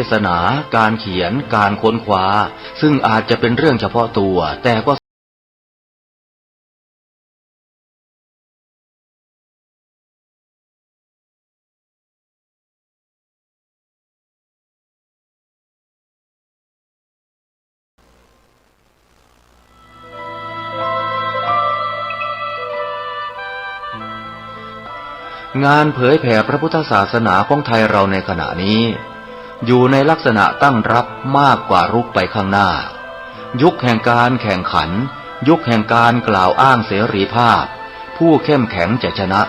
เทศนาการเขียนการค้นคว้าซึ่งอาจจะเป็นเรื่องเฉพาะตัวแต่ก็งานเผยแผ่พระพุทธศาสนาของไทยเราในขณะนี้อยู่ในลักษณะตั้งรับมากกว่ารุกไปข้างหน้ายุคแห่งการแข่งขันยุคแห่งการกล่าวอ้างเสรีภาพผู้เข้มแข็งจะชนะ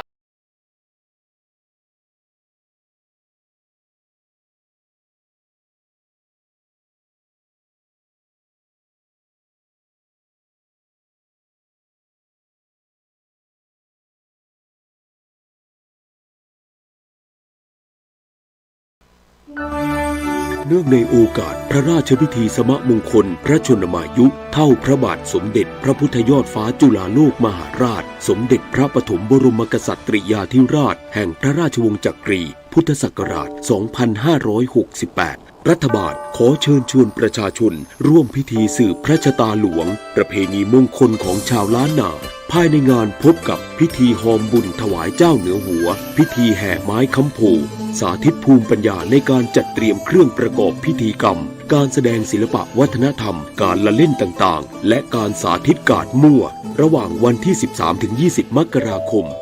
เนื่องในโอกาสพระราชพิธีสมมงคลพระชนมายุเท่าพระบาทสมเด็จพระพุทธยอดฟ้าจุฬาโลกมหาราชสมเด็จพระปฐมบรมกษัตริยาธิราชแห่งพระราชวงศ์จักรีพุทธศักราช 2568 รัฐบาลขอเชิญชวนประชาชนร่วมพิธีสืบพระชะตาหลวงประเพณีมงคลของชาวล้านนาภายในงานพบกับพิธีหอมบุญถวายเจ้าเหนือหัวพิธีแห่ไม้ค้ำโพสาธิตภูมิปัญญาในการจัดเตรียมเครื่องประกอบพิธีกรรมการแสดงศิลปะวัฒนธรรมการละเล่นต่างๆและการสาธิตการ์ดมั่วระหว่างวันที่ 13-20 มกราคม 2500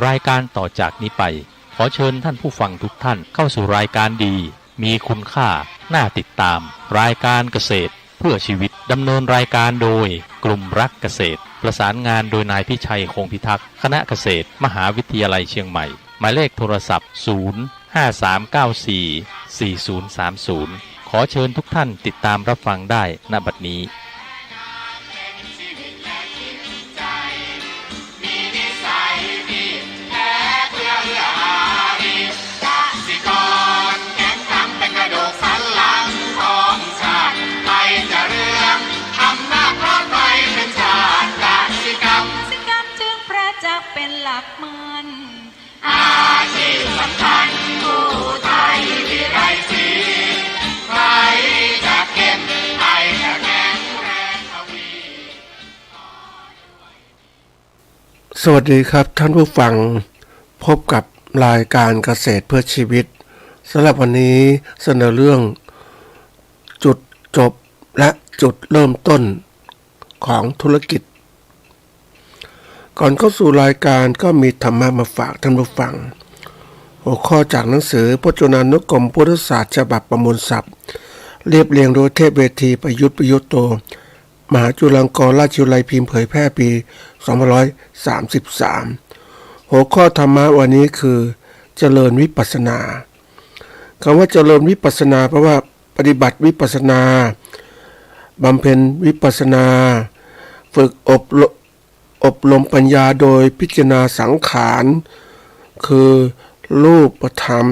รายการต่อจากนี้ไปขอเชิญท่านผู้ฟังทุกท่านเข้าสู่รายการดีมีคุณค่าน่าติดตามรายการเกษตรเพื่อชีวิตดำเนินรายการโดยกลุ่มรักเกษตรประสานงานโดยนายพิชัยคงพิทักษ์คณะเกษตรมหาวิทยาลัยเชียงใหม่หมายเลขโทรศัพท์053944030ขอเชิญทุกท่านติดตามรับฟังได้ณบัดนี้เป็นหลักมันอาชีพสำคัญผู้ไทยที่ไรสีใครจะเก็บใครจะแข็งแรงทวีสวัสดีครับท่านผู้ฟังพบกับรายการเกษตรเพื่อชีวิตสำหรับวันนี้เสนอเรื่องจุดจบและจุดเริ่มต้นของธุรกิจก่อนเข้าสู่รายการก็มีธรรมะมาฝากท่านผู้ฟังหัวข้อจากหนังสือพจนานุกรมพุทธศาสตร์ฉบับประมวลศัพท์เรียบเรียงโดยเทพเวทีประยุทธ์โตมหาจุฬาลงกรณราชวิทยาลัยพิมพ์เผยแพร่ปี2533หัวข้อธรรมะวันนี้คือเจริญวิปัสสนาคำว่าเจริญวิปัสสนาแปลว่าปฏิบัติวิปัสสนาบำเพ็ญวิปัสสนาฝึกอบรมปัญญาโดยพิจารณาสังขารคือรูปธรรม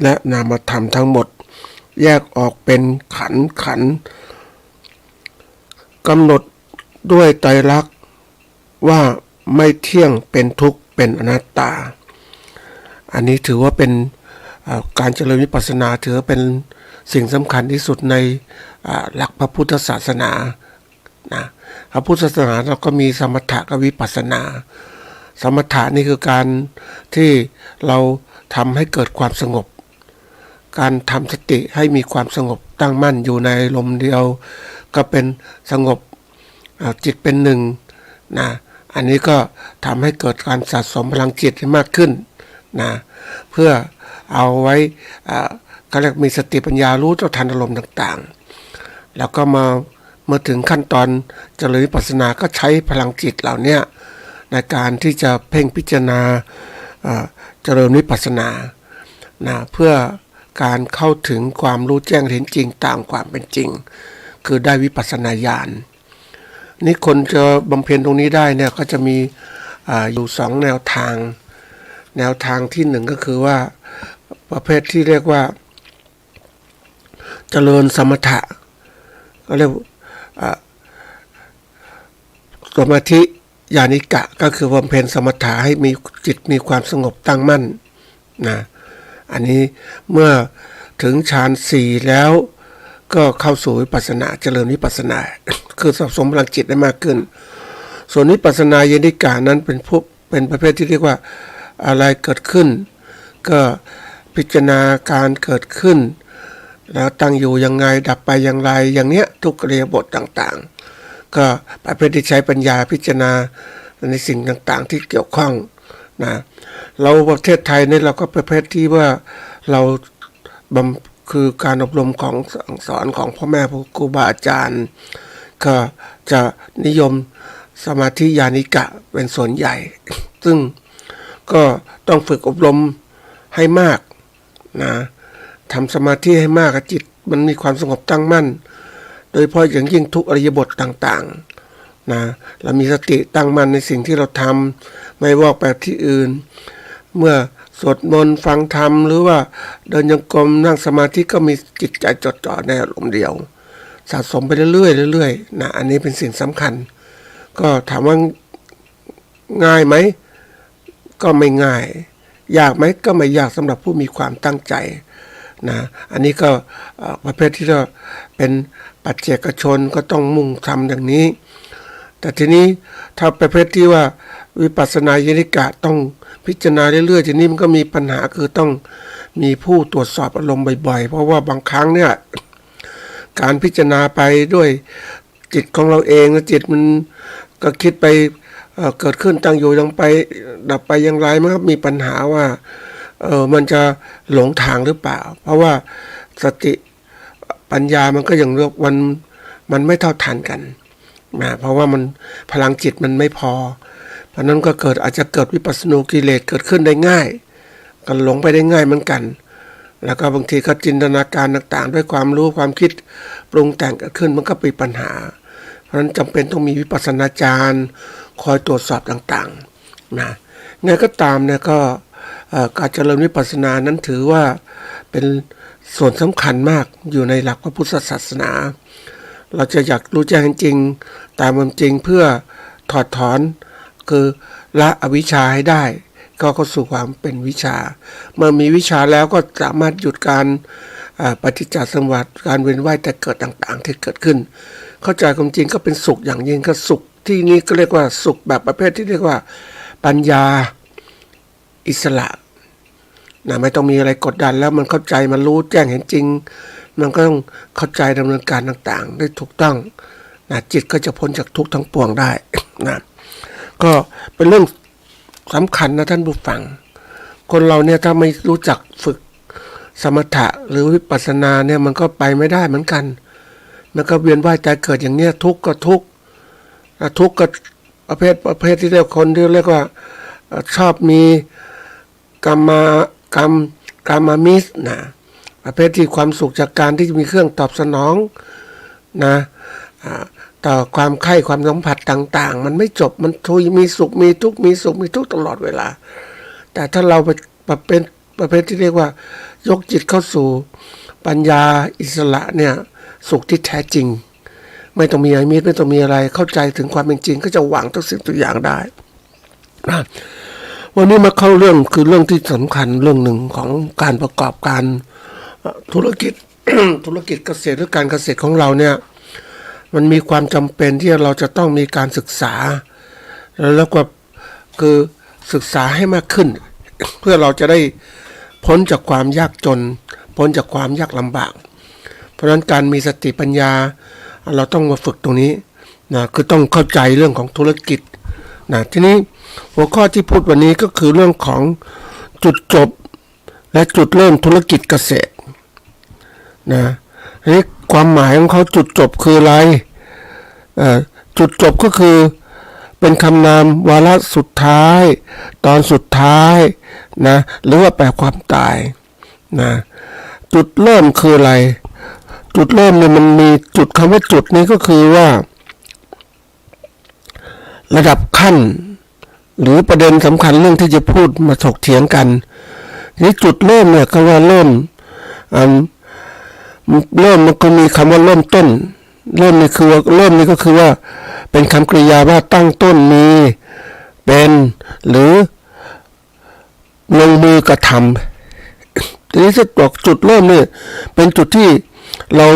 และนามธรรมทั้งหมดแยกออกเป็นขันธ์กำหนดด้วยไตรลักษณ์ว่าไม่เที่ยงเป็นทุกข์เป็นอนัตตาอันนี้ถือว่าเป็นการเจริญวิปัสสนาถือเป็นสิ่งสำคัญที่สุดในหลักพระพุทธศาสนานะพระพุทธศาสนาเราก็มีสมถะกับวิปัสสนาสมถะนี่คือการที่เราทำให้เกิดความสงบการทำสติให้มีความสงบตั้งมั่นอยู่ในลมเดียวก็เป็นสงบจิตเป็นหนึ่งนะอันนี้ก็ทำให้เกิดการสะสมพลังจิตให้มากขึ้นนะเพื่อเอาไว้เขาเรียกมีสติปัญญารู้เท่าทันอารมณ์ต่างๆแล้วก็เมื่อถึงขั้นตอนเจริญวิปัสสนาก็ใช้พลังจิตเหล่านี้ในการที่จะเพ่งพิจารณาเจริญวิปัสสนานะเพื่อ การเข้าถึงความรู้แจ้งเห็นจริงตามความเป็นจริง คือได้วิปัสสนาญาณนี่คนจะบำเพ็ญตรงนี้ได้เนี่ยก็จะมีอยู่สองแนวทางที่หนึ่งก็คือว่าประเภทที่เรียกว่าเจริญสมถะก็เรียกสมาธิญาณิกะก็คือบำเพ็ญสมถะให้มีจิตมีความสงบตั้งมั่นนะอันนี้เมื่อถึงฌาน4แล้วก็เข้าสู่วิปัสสนาเจริญวิปัสสนา คือสะสมพลังจิตได้มากขึ้นส่วนวิปัสสนาญาณิกะนั้นเป็นประเภทที่เรียกว่าอะไรเกิดขึ้นก็พิจารณาการเกิดขึ้นแล้วตั้งอยู่ยังไงดับไปอย่างไรอย่างเนี้ยทุกอิริยาบถต่างๆก็ประเภทที่ใช้ปัญญาพิจารณาในสิ่งต่างๆที่เกี่ยวข้องนะเราประเทศไทยเนี่ยเราก็ประเภทที่ว่าเราคือการอบรมของสอนของพ่อแม่ครูบาอาจารย์ก็จะนิยมสมาธิญาณิกะเป็นส่วนใหญ่ ซึ่งก็ต้องฝึกอบรมให้มากนะทำสมาธิให้มากจิตมันมีความสงบตั้งมั่นโดยเฉพาะอย่างยิ่งทุกอิริยาบถต่างๆนะเรามีสติตั้งมั่นในสิ่งที่เราทำไม่วอกไปที่อื่นเมื่อสวดมนต์ฟังธรรมหรือว่าเดินจงกรมนั่งสมาธิก็มีจิตใจจดจ่อในอารมณ์เดียวสะสมไปเรื่อยๆนะอันนี้เป็นสิ่งสำคัญก็ถามว่าง่ายไหมก็ไม่ง่ายยากไหมก็ไม่ยากสำหรับผู้มีความตั้งใจนะอันนี้ก็ประเภทที่เราเป็นปัจเจกชนก็ต้องมุ่งทำอย่างนี้แต่ทีนี้ถ้าประเภทที่ว่าวิปัสสนาญาณิกะต้องพิจารณาเรื่อยๆทีนี้มันก็มีปัญหาคือต้องมีผู้ตรวจสอบอารมณ์บ่อยๆเพราะว่าบางครั้งเนี่ยการพิจารณาไปด้วยจิตของเราเองจิตมันก็คิดไปเกิดขึ้นตั้งอยู่ยังไปดับไปอย่างไรมันก็มีปัญหาว่ามันจะหลงทางหรือเปล่าเพราะว่าสติปัญญามันก็อย่างเรียกมันไม่เท่าทันกันนะเพราะว่ามันพลังจิตมันไม่พอเพราะนั้นก็อาจจะเกิดวิปัสสนูกิเลสเกิดขึ้นได้ง่ายก็หลงไปได้ง่ายเหมือนกันแล้วก็บางทีก็จินตนาการต่างๆด้วยความรู้ความคิดปรุงแต่งเกิดขึ้นมันก็เป็นปัญหาเพราะนั้นจำเป็นต้องมีวิปัสสนาจารย์คอยตรวจสอบต่างๆนะไงก็ตามเนี่ยก็การเจริญวิปัสสนานั้นถือว่าเป็นส่วนสำคัญมากอยู่ในหลักพระพุทธศาสนาเราจะอยากรู้แจ้งจริงตามความจริงเพื่อถอดถอนคือละอวิชชาให้ได้ก็เข้าสู่ความเป็นวิชาเมื่อมีวิชาแล้วก็สามารถหยุดการปฏิจจสมุปบาทการเวียนว่ายแต่เกิดต่างๆที่เกิดขึ้นเข้าใจความจริงก็เป็นสุขอย่างยิ่งก็สุขที่นี้ก็เรียกว่าสุขแบบประเภทที่เรียกว่าปัญญาอิสระนะไม่ต้องมีอะไรกดดันแล้วมันเข้าใจมันรู้แจ้งเห็นจริงมันก็ต้องเข้าใจดำเนินการต่างๆได้ถูกต้องนะจิตก็จะพ้นจากทุกข์ทั้งปวงได้นะก็เป็นเรื่องสำคัญนะท่านผู้ฟังคนเราเนี่ยถ้าไม่รู้จักฝึกสมถะหรือวิปัสสนาเนี่ยมันก็ไปไม่ได้เหมือนกันมันก็เวียนว่ายตายเกิดอย่างเนี้ยทุกข์ก็ทุกข์ก็ประเภทที่เรียกคนที่เรียกว่าชอบมีกรรมมิสนะประเภทที่ความสุขจากการที่มีเครื่องตอบสนองนะต่อความใคร่ความสัมผัสต่างๆมันไม่จบมันมีสุขมีทุกข์มีสุขมีทุกข์ตลอดเวลาแต่ถ้าเราเป็นประเภทที่เรียกว่ายกจิตเข้าสู่ปัญญาอิสระเนี่ยสุขที่แท้จริงไม่ต้องมีอะไรมิตรไม่ต้องมีอะไรเข้าใจถึงความเป็นจริงก็จะวางทุกสิ่งทุกอย่างได้นะวันนี้มาเข้าเรื่องคือเรื่องที่สำคัญเรื่องหนึ่งของการประกอบการธุรกิจ ธุรกิจเกษตรหรือการเกษตรของเราเนี่ยมันมีความจำเป็นที่เราจะต้องมีการศึกษาแล้วก็คือศึกษาให้มากขึ้น เพื่อเราจะได้พ้นจากความยากจนพ้นจากความยากลำบากเพราะฉะนั้นการมีสติปัญญาเราต้องมาฝึกตรงนี้นะคือต้องเข้าใจเรื่องของธุรกิจนะทีนี้หัวข้อที่พูดวันนี้ก็คือเรื่องของจุดจบและจุดเริ่มธุรกิจเกษตรนะนี่ความหมายของเขาจุดจบคืออะไรจุดจบก็คือเป็นคำนามวาระสุดท้ายตอนสุดท้ายนะหรือว่าแปลความตายนะ จุดเริ่มคืออะไรจุดเริ่มเนี่ยมันมีจุดคำว่าจุดนี้ก็คือว่าระดับขั้นหรือประเด็นสำคัญเรื่องที่จะพูดมาถกเถียงกันนี่จุดเริ่มเนี่ยก็ว่าเริ่มมันก็มีคำว่าเริ่มต้นเริ่มนี่คือเริ่มนี่ก็คือว่าเป็นคำกริยาว่าตั้งต้นมีเป็นหรือลงมือกระทำทีนี้จะบอกจุดเริ่มนี่เป็นจุดที่เรา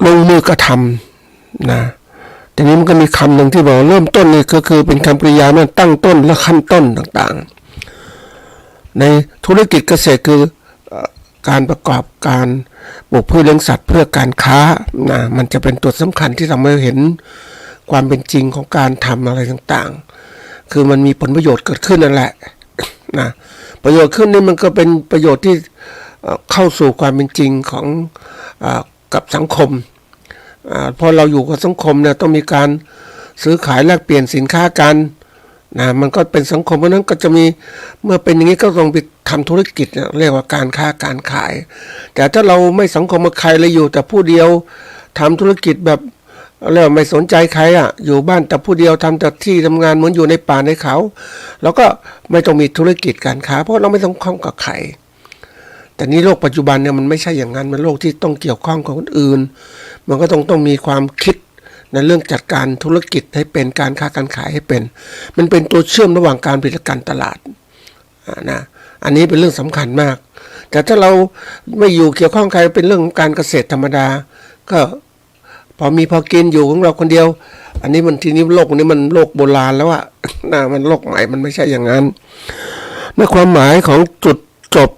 ลงมือกระทำนะทีนี้มันก็มีคำหนึ่งที่บอกเริ่มต้นนี่ก็คือเป็นคำกริยาเนี่ยตั้งต้นและขั้นต้นต่างๆในธุรกิจเกษตรคือการประกอบการปลูกพืชเลี้ยงสัตว์เพื่อการค้านะมันจะเป็นตัวสำคัญที่ทำให้เห็นความเป็นจริงของการทำอะไรต่างๆคือมันมีผลประโยชน์เกิดขึ้นนั่นแหละนะประโยชน์ขึ้นนี่มันก็เป็นประโยชน์ที่เข้าสู่ความเป็นจริงของกับสังคมพอเราอยู่กับสังคมเนี่ยต้องมีการซื้อขายแลกเปลี่ยนสินค้ากันนะมันก็เป็นสังคมเพราะนั้นก็จะมีเมื่อเป็นอย่างนี้ก็ต้องไปทำธุรกิจเรียกว่าการค้าการขายแต่ถ้าเราไม่สังคมกับใครเลยอยู่แต่ผู้เดียวทำธุรกิจแบบเรียกว่าไม่สนใจใครอยู่บ้านแต่ผู้เดียวทำแต่ที่ทำงานเหมือนอยู่ในป่าในเขาแล้วก็ไม่ต้องมีธุรกิจการค้าเพราะเราไม่ต้องข้องกับใครแต่นี้โลกปัจจุบันเนี่ยมันไม่ใช่อย่างนั้นมันโลกที่ต้องเกี่ยวข้องกับคนอื่นมันก็ต้องมีความคิดในเรื่องจัดการธุรกิจให้เป็นการค้าการขายให้เป็นมันเป็นตัวเชื่อมระหว่างการผลิตและการตลาดนะอันนี้เป็นเรื่องสำคัญมากแต่ถ้าเราไม่อยู่เกี่ยวข้องใครเป็นเรื่องของการเกษตรธรรมดาก็พอมีพอกินอยู่ของเราคนเดียวอันนี้มันทีนี้โลกนี้มันโลกโบราณแล้วนะมันโลกใหม่มันไม่ใช่อย่างนั้นในความหมายของจุดจบ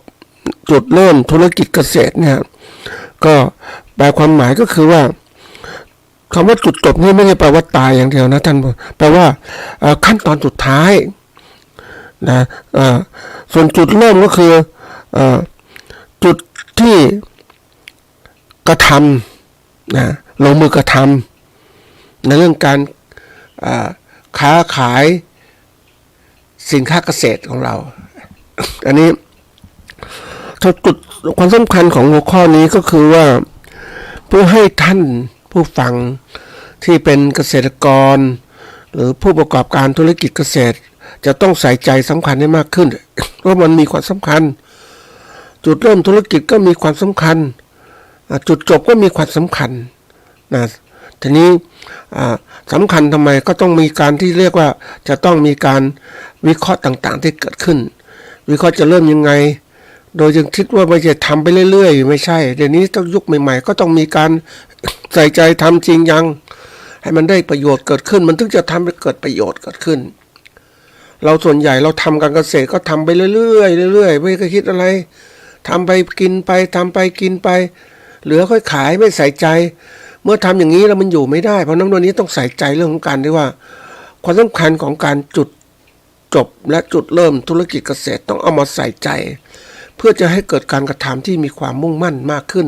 จุดเริ่มธุรกิจเกษตรเนี่ยก็แปลความหมายก็คือว่าคำว่าจุดจบนี่ไม่ได้แปลว่าตายอย่างเดียวนะท่านแปลว่าขั้นตอนสุดท้ายนะส่วนจุดเริ่มก็คือจุดที่กระทำนะลงมือกระทำในเรื่องการค้าขายสินค้าเกษตรของเราอันนี้จุดความสำคัญของหัวข้อนี้ก็คือว่าเพื่อให้ท่านผู้ฟังที่เป็นเกษตรกรหรือผู้ประกอบการธุรกิจเกษตรจะต้องใส่ใจสำคัญให้มากขึ้นเพราะมันมีความสำคัญจุดเริ่มธุรกิจก็มีความสำคัญจุดจบก็มีความสำคัญนะทีนี้สำคัญทำไมก็ต้องมีการที่เรียกว่าจะต้องมีการวิเคราะห์ต่างๆที่เกิดขึ้นวิเคราะห์จะเริ่มยังไงโดยยังคิดว่าไม่ใช่ทำไปเรื่อยๆไม่ใช่เดี๋ยวนี้ต้องยุคใหม่ๆก็ต้องมีการใส่ใจทำจริงยังให้มันได้ประโยชน์เกิดขึ้นมันถึงจะทำให้เกิดประโยชน์เกิดขึ้นเราส่วนใหญ่เราทำการเกษตรก็ทำไปเรื่อยๆเรื่อยๆไม่เคยคิดอะไรทำไปกินไปทำไปกินไปเหลือค่อยขายไม่ใส่ใจเมื่อทำอย่างนี้แล้วมันอยู่ไม่ได้เพราะนั้นวันนี้ต้องใส่ใจเรื่องของการที่ว่าความสำคัญของการจุดจบและจุดเริ่มธุรกิจเกษตรต้องเอามาใส่ใจเพื่อจะให้เกิดการกระทำที่มีความมุ่งมั่นมากขึ้น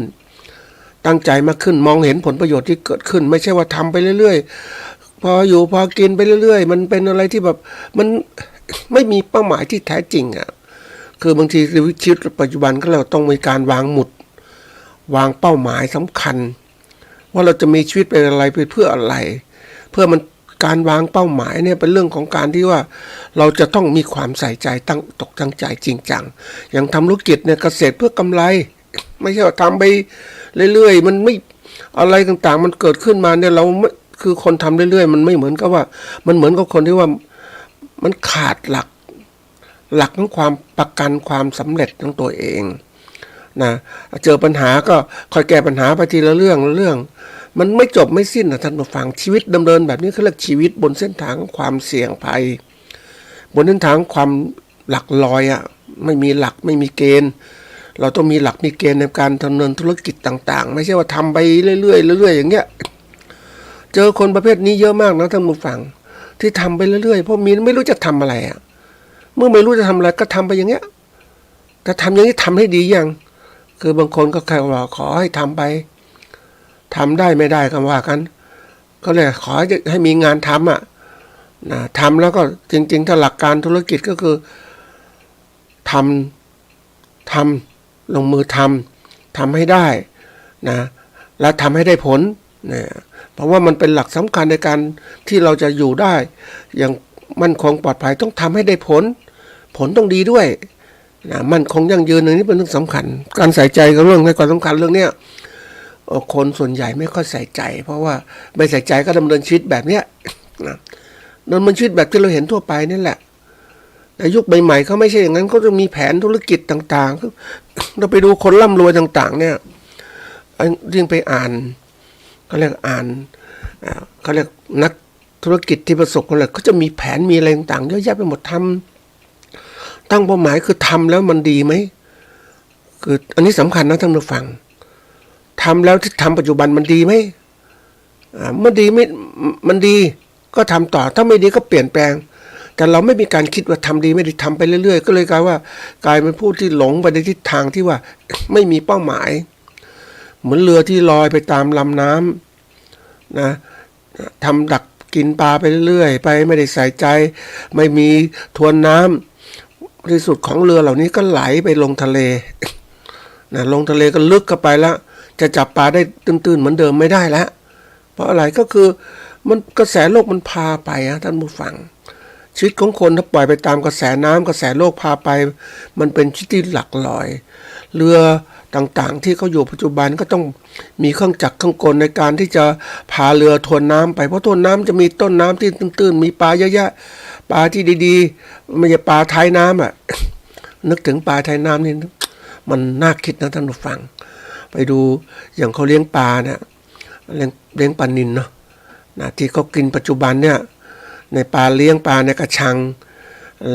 ตั้งใจมากขึ้นมองเห็นผลประโยชน์ที่เกิดขึ้นไม่ใช่ว่าทำไปเรื่อยๆพออยู่พอกินไปเรื่อยๆมันเป็นอะไรที่แบบมันไม่มีเป้าหมายที่แท้จริงคือบางทีชีวิตปัจจุบันก็เราต้องมีการวางหมุดวางเป้าหมายสำคัญว่าเราจะมีชีวิตเป็นอะไรไปเพื่ออะไรเพื่อมันการวางเป้าหมายเนี่ยเป็นเรื่องของการที่ว่าเราจะต้องมีความใส่ใจตั้งใจจริงจังอย่างทำธุรกิจเนี่ยเกษตรเพื่อกำไรไม่ใช่ว่าทำไปเรื่อยๆมันไม่อะไรต่างๆมันเกิดขึ้นมาเนี่ยเราคือคนทำเรื่อยๆมันไม่เหมือนกับว่ามันเหมือนกับคนที่ว่ามันขาดหลักของความประกันความสำเร็จของตัวเองนะเจอปัญหาก็ค่อยแก้ปัญหาไปทีละเรื่องมันไม่จบไม่สิ้นท่านผู้ฟังชีวิตดำเนินแบบนี้เขาเรียกชีวิตบนเส้นทางของความเสี่ยงภัยบนเส้นทางความหลักลอยไม่มีหลักไม่มีเกณฑ์เราต้องมีหลักมีเกณฑ์ในการดำเนินธุรกิจต่างๆไม่ใช่ว่าทำไปเรื่อยๆอย่างเงี้ยเจอคนประเภทนี้เยอะมากนะท่านผู้ฟังที่ทำไปเรื่อยๆเพราะมีไม่รู้จะทำอะไรเมื่อไม่รู้จะทำอะไรก็ทำไปอย่างเงี้ยแต่ทำอย่างนี้ทำให้ดียังคือบางคนก็แค่ว่าขอให้ทำไปทำได้ไม่ได้ก็ว่ากันก็เลยขอให้มีงานทำนะทำแล้วก็จริงๆถ้าหลักการธุรกิจก็คือท ทำลงมือทำให้ได้นะและทำให้ได้ผลนะเพราะว่ามันเป็นหลักสำคัญในการที่เราจะอยู่ได้อย่างมั่นคงปลอดภัยต้องทำให้ได้ผลต้องดีด้วยนะมั่นคงยั่งยืนอันนี้เป็นเรื่องสำคัญการใส่ใจกับเรื่องให้ความสำคัญเรื่องเนี้ยคนส่วนใหญ่ไม่ค่อยใส่ใจเพราะว่าไม่ใส่ใจก็ดำเนินชีวิตแบบเนี้ยนะดำเนินชีวิตแบบที่เราเห็นทั่วไปนั่นแหละในยุคใหม่ๆเขาไม่ใช่อย่างนั้นเขาจะมีแผนธุรกิจต่างๆเราไปดูคนร่ำรวยต่างๆเนี่ยยิ่งไปอ่านเขาเรียกเขาเรียกนักธุรกิจที่ประสบความสำเร็จเขาจะมีแผนมีอะไรต่างๆเยอะแยะไปหมดตั้งเป้าหมายคือทำแล้วมันดีไหมคืออันนี้สำคัญนะท่านผู้ฟังทำแล้วที่ทำปัจจุบันมันดีไหมมันดีไม่มันดีก็ทำต่อถ้าไม่ดีก็เปลี่ยนแปลงแต่เราไม่มีการคิดว่าทำดีไม่ดีทำไปเรื่อยๆก็เลยกลายเป็นผู้ที่หลงไปในทิศทางที่ว่าไม่มีเป้าหมายเหมือนเรือที่ลอยไปตามลำน้ำนะทำดักกินปลาไปเรื่อยๆไปไม่ได้ใส่ใจไม่มีทวนน้ำที่สุดของเรือเหล่านี้ก็ไหลไปลงทะเลนะลงทะเลก็ลึกเข้าไปแล้วจะจับปลาได้ตื้นๆเหมือนเดิมไม่ได้แล้วเพราะอะไรก็คือมันกระแสโลกมันพาไปท่านผู้ฟังชีวิตของคนถ้าปล่อยไปตามกระแสน้ำกระแสโลกพาไปมันเป็นชีวิตที่หลักลอยเรือต่างๆที่เขาอยู่ปัจจุบันก็ต้องมีเครื่องจักรเครื่องกลในการที่จะพาเรือทวนน้ำไปเพราะทวนน้ำจะมีต้นน้ำที่ตื้นๆมีปลาเยอะแยะปลาที่ดีๆไม่ใช่ปลาท้ายน้ำนึกถึงปลาท้ายน้ำนี่มันน่าคิดนะท่านผู้ฟังไปดูอย่างเขาเลี้ยงปลาเนี่ยเลี้ยงปลานิลเนาะที่เขากินปัจจุบันเนี่ยในปลาเลี้ยงปลาในกระชัง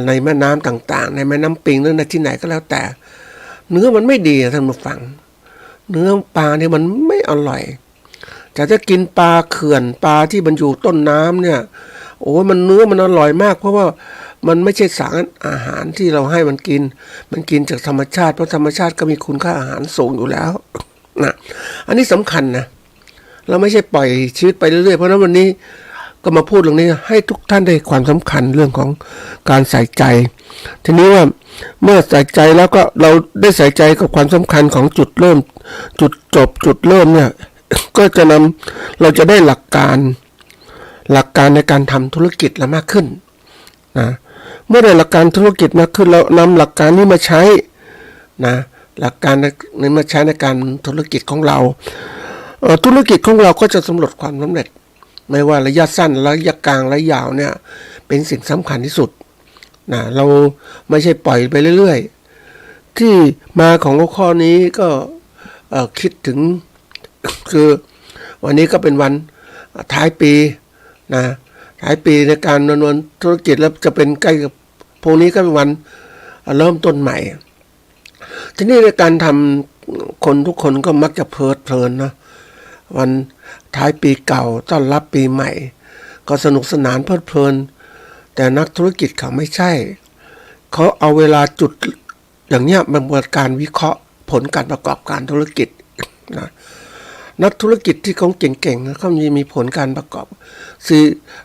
ในแม่น้ำต่างๆในแม่น้ำปิงหรือในที่ไหนก็แล้วแต่เนื้อมันไม่ดีท่านผู้ฟังเนื้อปลาเนี่ยมันไม่อร่อยแต่ถ้ากินปลาเขื่อนปลาที่มันอยู่ต้นน้ำเนี่ยโอ้มันเนื้อมันอร่อยมากเพราะว่ามันไม่ใช่สารอาหารที่เราให้มันกินจากธรรมชาติเพราะธรรมชาติก็มีคุณค่าอาหารสูงอยู่แล้วนะอันนี้สำคัญนะเราไม่ใช่ปล่อยชีวิตไปเรื่อยๆเพราะฉะนั้นวันนี้ก็มาพูดเรื่องนี้ให้ทุกท่านได้ความสำคัญเรื่องของการใส่ใจทีนี้ว่าเมื่อใส่ใจแล้วก็เราได้ใส่ใจกับความสำคัญของจุดเริ่มจุดจบจุดเริ่มเนี่ยก็จะเราจะได้หลักการในการทำธุรกิจละมากขึ้นนะเมื่อได้หลักการธุรกิจมากขึ้นเรานำหลักการนี้มาใช้นะหลักการนี้มาใช้ในการธุรกิจของเราธุรกิจของเราก็จะสำเร็จความสำเร็จไม่ว่าระยะสั้นระยะกลางระยะยาวเนี่ยเป็นสิ่งสำคัญที่สุดนะเราไม่ใช่ปล่อยไปเรื่อยๆที่มาของหัวข้อนี้ก็คิดถึงคือวันนี้ก็เป็นวันท้ายปีนะท้ายปีในการดำเนินธุรกิจแล้วจะเป็นใกล้กับพวกนี้ก็เป็นวันเริ่มต้นใหม่ทีนี้ในการทำคนทุกคนก็มักจะเพลินนะวันท้ายปีเก่าต้อนรับปีใหม่ก็สนุกสนานเพลิดเพลินแต่นักธุรกิจเขาไม่ใช่เขาเอาเวลาจุดอย่างเนี้ยมาเป็นการวิเคราะห์ผลการประกอบการธุรกิจนะนักธุรกิจที่เขาเก่งๆเขามีผลการประกอบ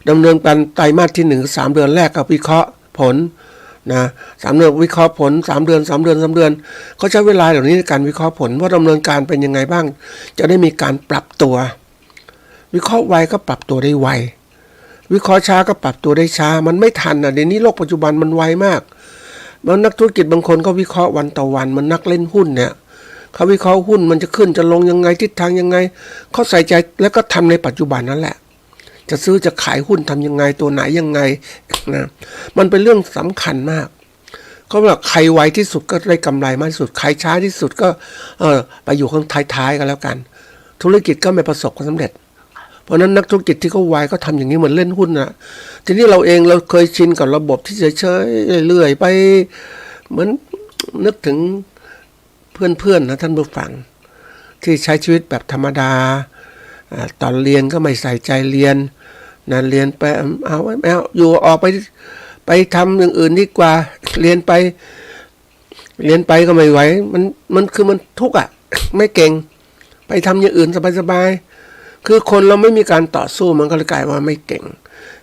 ดำเนินการไตรมาสที่1 3 เดือนแรกก็วิเคราะห์ผลนะ3 เดือนวิเคราะห์ผล3 เดือนเขาใช้เวลาเหล่านี้ในการวิเคราะห์ผลว่าดำเนินการเป็นยังไงบ้างจะได้มีการปรับตัววิเคราะห์ไวก็ปรับตัวได้ไววิเคราะห์ช้าก็ปรับตัวได้ช้ามันไม่ทันเดี๋ยวนี้โลกปัจจุบันมันไวมากนักธุรกิจบางคนก็วิเคราะห์วันต่อวันมันนักเล่นหุ้นเนี่ยเขาวิเคราะห์หุ้นมันจะขึ้นจะลงยังไงทิศทางยังไงเขาใส่ใจแล้วก็ทำในปัจจุบันนั่นแหละจะซื้อจะขายหุ้นทำยังไงตัวไหนยังไงนะมันเป็นเรื่องสำคัญมากก็ว่าใครไวที่สุดก็ได้กำไรมากที่สุดใครช้าที่สุดก็ไปอยู่ข้างท้ายๆกันแล้วกันธุรกิจก็ไม่ประสบความสำเร็จเพราะนั้นนักธุรกิจที่เขาไวก็ทำอย่างนี้เหมือนเล่นหุ้นนะทีนี้เราเองเราเคยชินกับระบบที่เฉยๆเรื่อยๆไปเหมือนนึกถึงเพื่อนๆนะท่านผู้ฟังที่ใช้ชีวิตแบบธรรมดาตอนเรียนก็ไม่ใส่ใจเรียนนะเรียนไปเอาอยู่ออกไปทำอย่างอื่นดีกว่าเรียนไปก็ไม่ไหวมันคือมันทุกข์ไม่เก่งไปทำอย่างอื่นสบายๆคือคนเราไม่มีการต่อสู้มันก็เลยกลายว่าไม่เก่ง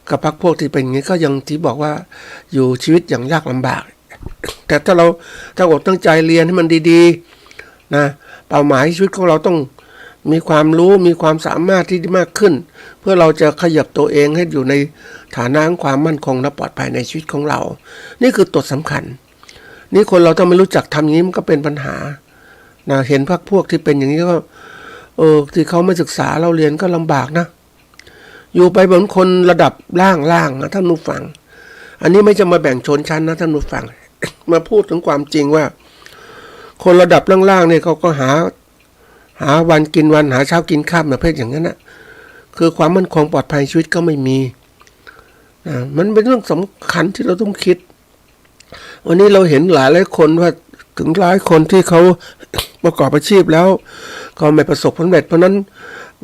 กับพรรคพวกที่เป็นอย่างนี้ก็ยังที่บอกว่าอยู่ชีวิตอย่างยากลำบาก แต่ถ้าเราตั้งอกตั้งใจเรียนให้มันดีๆนะเป้าหมายชีวิตของเราต้องมีความรู้มีความสามารถที่มากขึ้นเพื่อเราจะขยับตัวเองให้อยู่ในฐานะความมั่นคงและปลอดภัยในชีวิตของเรานี่คือตัวสำคัญนี่คนเราถ้าไม่รู้จักทำอย่างนี้มันก็เป็นปัญหานะเห็นพวกที่เป็นอย่างนี้ก็ที่เขาไม่ศึกษาเราเรียนก็ลำบากนะอยู่ไปเหมือนคนระดับล่างๆนะท่านผู้ฟังอันนี้ไม่จะมาแบ่งชนชั้นนะท่านผู้ฟัง มาพูดถึงความจริงว่าคนระดับล่างๆเนี่ยเขาก็หาวันกินวันหาเช้ากินค่ำประเภทอย่างนั้นนะคือความมั่นคงปลอดภัยชีวิตก็ไม่มีมันเป็นเรื่องสำคัญที่เราต้องคิดวันนี้เราเห็นหลายคนว่าถึงหลายคนที่เขาประกอบอาชีพแล้วก็ไม่ประสบผลสำเร็จเพราะนั้น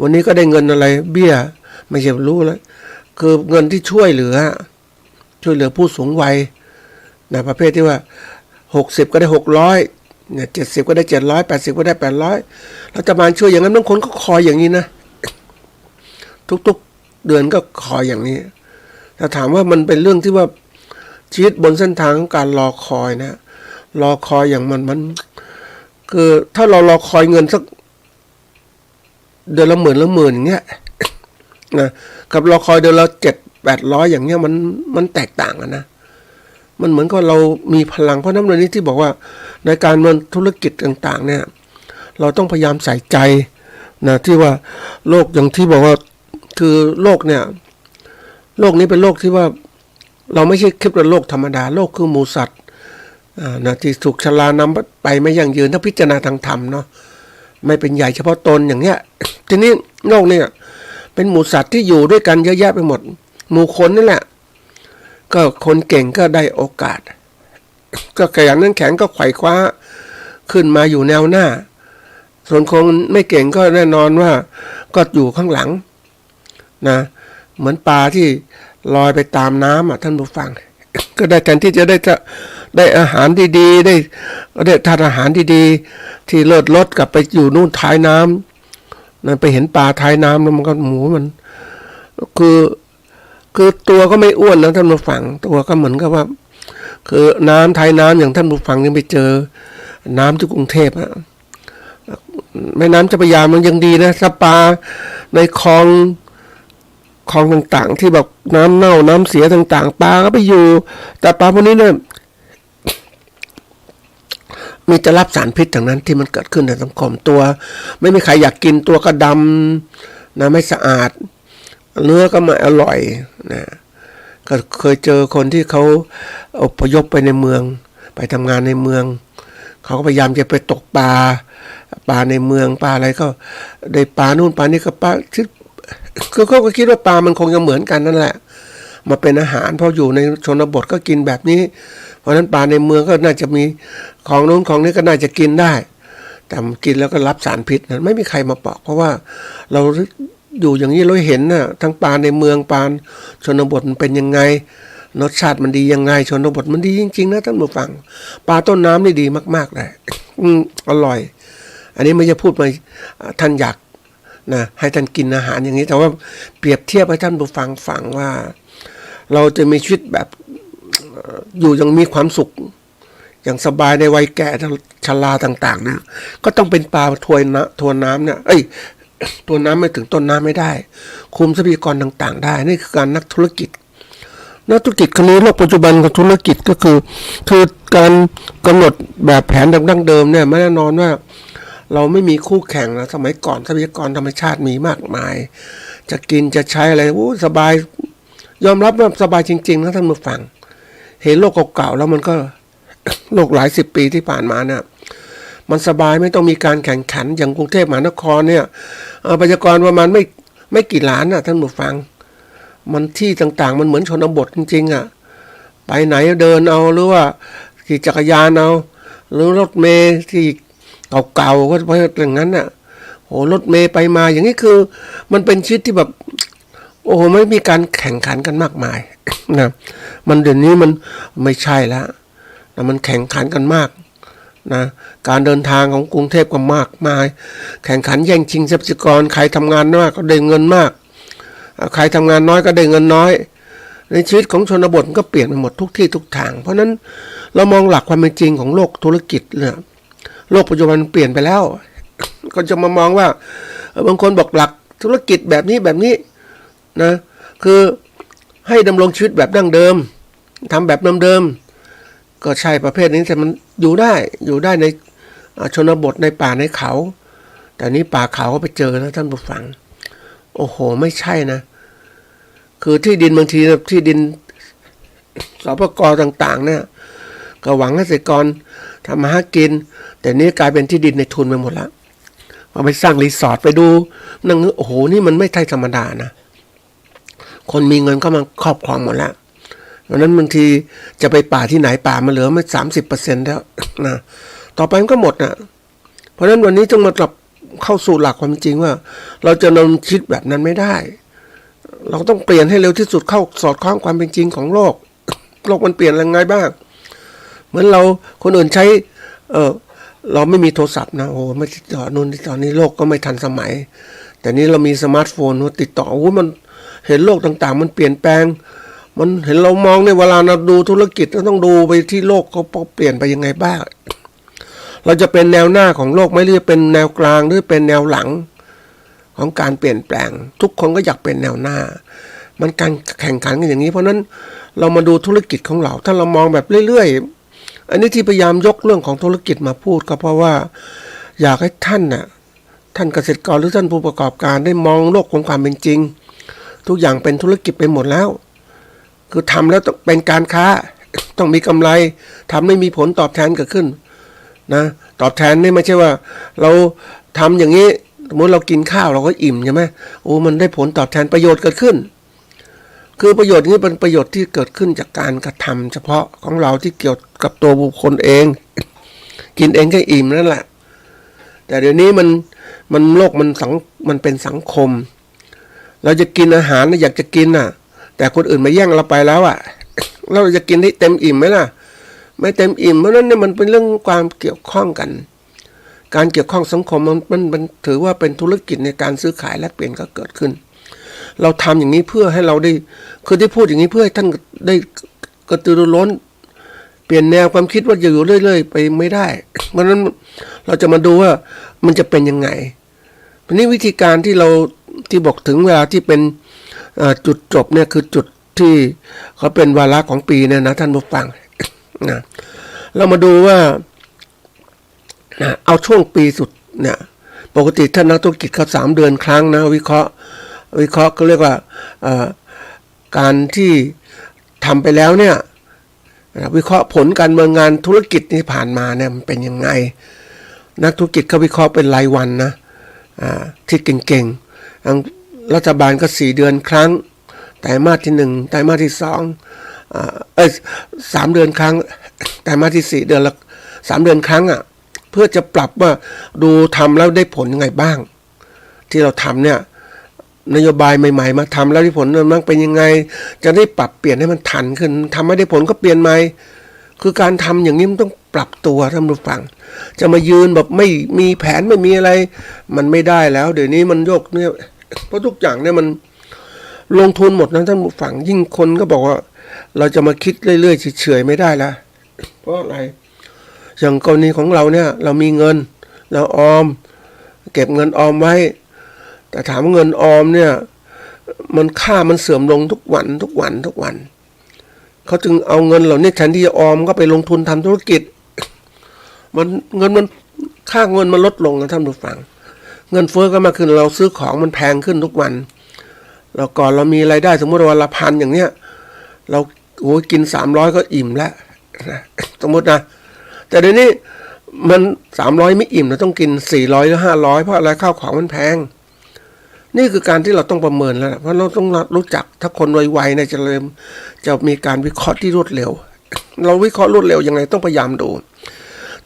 วันนี้ก็ได้เงินอะไรเบี้ยไม่ใช่รู้แล้วคือเงินที่ช่วยเหลือผู้สูงวัยนะประเภทที่ว่า60ก็ได้600เนี่ย70ก็ได้700 80ก็ได้800รัฐบาลช่วยอย่างนั้นบางคนก็คอยอย่างนี้นะทุกๆเดือนก็คอยอย่างนี้แต่ถามว่ามันเป็นเรื่องที่ว่าชีวิตบนเส้นทางของการรอคอยนะรอคอยอย่างมันคือถ้าเรารอคอยเงินสักเดือนละหมื่นอย่างเงี้ยนะกับรอคอยเดือนละ700-800อย่างเงี้ยมันแตกต่างกันนะมันเหมือนกับเรามีพลังเพราะนั้นวันนี้ที่บอกว่าในการเมืองธุรกิจต่างๆเนี่ยเราต้องพยายามใส่ใจนะที่ว่าโลกอย่างที่บอกว่าคือโลกเนี่ยโลกนี้เป็นโลกที่ว่าเราไม่ใช่คิดว่าโลกธรรมดาโลกคือหมู่สัตว์นะที่ถูกชรานำไปไม่ยั่งยืนถ้าพิจารณาทางธรรมเนาะไม่เป็นใหญ่เฉพาะตนอย่างเงี้ยทีนี้โลกเนี่ยเป็นหมู่สัตว์ที่อยู่ด้วยกันเยอะแยะไปหมดหมู่คนนี่แหละก็คนเก่งก็ได้โอกาสก็ขยันนั่นแข็งก็ไขว่คว้าขึ้นมาอยู่แนวหน้าส่วนคนไม่เก่งก็แน่นอนว่าก็อยู่ข้างหลังนะเหมือนปลาที่ลอยไปตามน้ำท่านผู้ฟัง ก็ได้แทนที่จะได้อาหารดีๆได้ทานอาหารดีๆที่เลิศรสกลับไปอยู่นู่นท้ายน้ำนั่นไปเห็นปลาท้ายน้ำแล้วมันก็หมูมันคือตัวก็ไม่อ้วนนะท่านผู้ฟังตัวก็เหมือนกับว่าคือน้ำท้ายน้ำอย่างท่านผู้ฟังยังไปเจอน้ำที่กรุงเทพแม่น้ำเจ้าพระยามันยังดีนะถ้าปลาในคลองต่างๆที่แบบน้ำเน่าน้ำเสียต่างๆปลาก็ไปอยู่แต่ปลาพวกนี้เนี่ยมีจะรับสารพิษทั้งนั้นที่มันเกิดขึ้นในสังคมตัวไม่มีใครอยากกินตัวก็ดำนะไม่สะอาดเนื้อก็ไม่อร่อยนะก็เคยเจอคนที่เขาอพยพไปในเมืองไปทำงานในเมืองเขาก็พยายามจะไปตกปลาในเมืองปลาอะไรก็ได้ปลานู่นปลานี่ก็ปลาคือเขาก็คิดว่าปลามันคงจะเหมือนกันนั่นแหละมาเป็นอาหารเพราะอยู่ในชนบทก็กินแบบนี้เพราะฉะนั้นปลาในเมืองก็น่าจะมีของนู้นของนี้ก็น่าจะกินได้แต่กินแล้วก็รับสารพิษนะไม่มีใครมาบอกเพราะว่าเราอยู่อย่างนี้เราเห็นนะทั้งปลาในเมืองปลาชนบทมันเป็นยังไงรสชาติมันดียังไงชนบทมันดีจริงๆนะท่านผู้ฟังปลาต้นน้ำนี่ดีมากๆเลยอร่อยอันนี้ไม่จะพูดมาท่านอยากนะให้ท่านกินอาหารอย่างนี้แต่ว่าเปรียบเทียบให้ท่านผู้ฟังฟังว่าเราจะมีชีวิตแบบอยู่อย่างมีความสุขอย่างสบายในวัยแก่ชราต่างๆนะก็ต้องเป็นปลาทวนน้ำเนี่ยตัวน้ำไม่ถึงต้นน้ำไม่ได้คุมทรัพยากรต่างๆได้นี่คือการนักธุรกิจคนนี้โลกปัจจุบันของธุรกิจก็คือการกำหนดแบบแผนดั้งเดิมเนี่ยไม่แน่นอนว่าเราไม่มีคู่แข่งนะสมัยก่อนทรัพยากรธรรมชาติมีมากมายจะกินจะใช้อะไรสบายยอมรับว่าสบายจริงๆนะท่านผู้ฟังเห็นโลกเก่าๆแล้วมันก็โลกหลาย10 ปีที่ผ่านมาเนี่ยมันสบายไม่ต้องมีการแข่งขันอย่างกรุงเทพมหานครเนี่ยประชากรประมาณไม่กี่ล้านท่านผู้ฟังมันที่ต่างๆมันเหมือนชนบทจริงๆไปไหนเดินเอาหรือว่าขี่จักรยานเอาหรือรถเมล์ที่เก่าๆก็เพราะอย่างนั้นโอ้รถเมล์ไปมาอย่างนี้คือมันเป็นชีวิตที่แบบโอ้ไม่มีการแข่งขันกันมากมายนะมันเดี๋ยวนี้มันไม่ใช่แล้วนะมันแข่งขันกันมากนะการเดินทางของกรุงเทพก็มากมายแข่งขันแย่งชิงทรัพยากรใครทำงานมากก็ได้เงินมากใครทำงานน้อยก็ได้เงินน้อยในชีวิตของชนบทก็เปลี่ยนไปหมดทุกที่ทุกทางเพราะนั้น เรามองหลักความเป็นจริงของโลกธุรกิจเนี่ยโลกปัจจุบันเปลี่ยนไปแล้ว ก็จะมามองว่าบางคนบอกหลักธุรกิจแบบนี้นะคือให้ดำรงชีวิตแบบดั้งเดิมทำแบบเดิมๆก็ใช่ประเภทนี้แต่มันอยู่ได้ในชนบทในป่าในเขาแต่นี้ป่าเขาก็ไปเจอนะท่านผู้ฟังโอ้โหไม่ใช่นะคือที่ดินบางทีที่ดินสปก.ต่างๆเนี่ยก็หวังให้เกษตรกรทำมาหากินแต่นี้กลายเป็นที่ดินในทุนไปหมดแล้วพอไปสร้างรีสอร์ทไปดูนั่งโอ้โหนี่มันไม่ใช่ธรรมดานะคนมีเงินก็มาครอบครองหมดแล้วเพราะนั้นบางทีจะไปป่าที่ไหนป่ามาเหลือไม่30%แล้วนะต่อไปมันก็หมดนะเพราะฉะนั้นวันนี้ต้องมาปรับเข้าสู่หลักความจริงว่าเราจะนำคิดแบบนั้นไม่ได้เราต้องเปลี่ยนให้เร็วที่สุดเข้าสอดคล้องความเป็นจริงของโลกมันเปลี่ยนยังไงบ้างเหมือนเราคนอื่นใช้เราไม่มีโทรศัพท์นะโอ้ไม่ติดต่อนู่นติดต่อนี้โลกก็ไม่ทันสมัยแต่นี้เรามีสมาร์ทโฟนติดต่อโอ้มันเห็นโลกต่างๆมันเปลี่ยนแปลงมันเห็นเรามองในเวลาเราดูธุรกิจเราต้องดูไปที่โลกเขาเปลี่ยนไปยังไงบ้างเราจะเป็นแนวหน้าของโลกไม่หรือเป็นแนวกลางหรือเป็นแนวหลังของการเปลี่ยนแปลงทุกคนก็อยากเป็นแนวหน้ามันการแข่งขันกันอย่างนี้เพราะนั้นเรามาดูธุรกิจของเราถ้าเรามองแบบเรื่อยๆอันนี้ที่พยายามยกเรื่องของธุรกิจมาพูดก็เพราะว่าอยากให้ท่านเกษตรกรหรือท่านผู้ประกอบการได้มองโลกของความเป็นจริงทุกอย่างเป็นธุรกิจไปหมดแล้วคือทำแล้วต้องเป็นการค้าต้องมีกำไรทำไม่มีผลตอบแทนเกิดขึ้นนะตอบแทนนี่ไม่ใช่ว่าเราทำอย่างนี้สมมติเรากินข้าวเราก็อิ่มใช่ไหมโอ้มันได้ผลตอบแทนประโยชน์เกิดขึ้นคือประโยชน์นี้เป็นประโยชน์ที่เกิดขึ้นจากการกระทำเฉพาะของเราที่เกี่ยวกับตัวบุคคลเองกินเองก็อิ่มนั่นแหละแต่เดี๋ยวนี้มันโลกมันเป็นสังคมเราจะกินอาหารอยากจะกินน่ะแต่คนอื่นมาแย่งเราไปแล้วอ่ะเราจะกินได้เต็มอิ่มไหมล่ะไม่เต็มอิ่มเพราะนั้นเนี่ยมันเป็นเรื่องความเกี่ยวข้องกันการเกี่ยวข้องสังคมมันถือว่าเป็นธุรกิจในการซื้อขายและเปลี่ยนก็เกิดขึ้นเราทำอย่างนี้เพื่อให้เราได้คือที่พูดอย่างนี้เพื่อให้ท่านได้กระตือรือร้นเปลี่ยนแนวความคิดว่าอยู่เรื่อยๆไปไม่ได้เพราะนั้นเราจะมาดูว่ามันจะเป็นยังไงทีนี้วิธีการที่บอกถึงเวลาที่เป็นจุดจบเนี่ยคือจุดที่เขาเป็นวาระของปีเนี่ยนะท่านผู้ฟังนะเรามาดูว่าเอาช่วงปีสุดเนี่ยปกติท่านนักธุรกิจเขา3 เดือนครั้งนะวิเคราะห์ก็เรียกว่าการที่ทำไปแล้วเนี่ยวิเคราะห์ผลการดำเนินงานธุรกิจที่ผ่านมาเนี่ยมันเป็นยังไงนักธุรกิจเขาวิเคราะห์เป็นรายวันนะที่เก่งๆทางรัฐบาลก็4 เดือนครั้งไตรมาสที่1ไตรมาสที่23 เดือนครั้งไตรมาสที่4 เดือนละ3 เดือนครั้งเพื่อจะปรับว่าดูทำแล้วได้ผลยังไงบ้างที่เราทำเนี่ยนโยบายใหม่ๆมาทำแล้วได้ผลมันเป็นยังไงจะได้ปรับเปลี่ยนให้มันทันขึ้นทำไม่ได้ผลก็เปลี่ยนใหม่คือการทำอย่างนี้มันต้องปรับตัวท่านผู้ฟังจะมายืนแบบไม่มีแผนไม่มีอะไรมันไม่ได้แล้วเดี๋ยวนี้มันโยกเนี่ยเพราะทุกอย่างเนี่ยมันลงทุนหมดนะท่านผู้ฟังยิ่งคนก็บอกว่าเราจะมาคิดเรื่อยๆเฉยๆไม่ได้แล้วเพราะอะไรอย่างกรณีของเราเนี่ยเรามีเงินเราออมเก็บเงินออมไว้แต่ถามว่าเงินออมเนี่ยมันค่ามันเสื่อมลงทุกวันเขาจึงเอาเงินเหล่านี้แทนที่จะออมก็ไปลงทุนทำธุรกิจมันค่าเงินมันลดลงนะท่านผู้ฟังเงินเฟ้อก็มาขึ้นเราซื้อของมันแพงขึ้นทุกวันเราก่อนเรามีรายได้สมมติวันละ1,000อย่างเนี้ยเรากิน300ก็อิ่มแล้วสมมตินะแต่เดี๋ยวนี้มัน300ไม่อิ่มเราต้องกิน400หรือ500เพราะอะไรข้าวของมันแพงนี่คือการที่เราต้องประเมินแล้วเพราะเราต้องรู้จักถ้าคนวัยๆเนี่ยจะมีการวิเคราะห์ที่รวดเร็วเราวิเคราะห์รวดเร็วยังไงต้องพยายามดู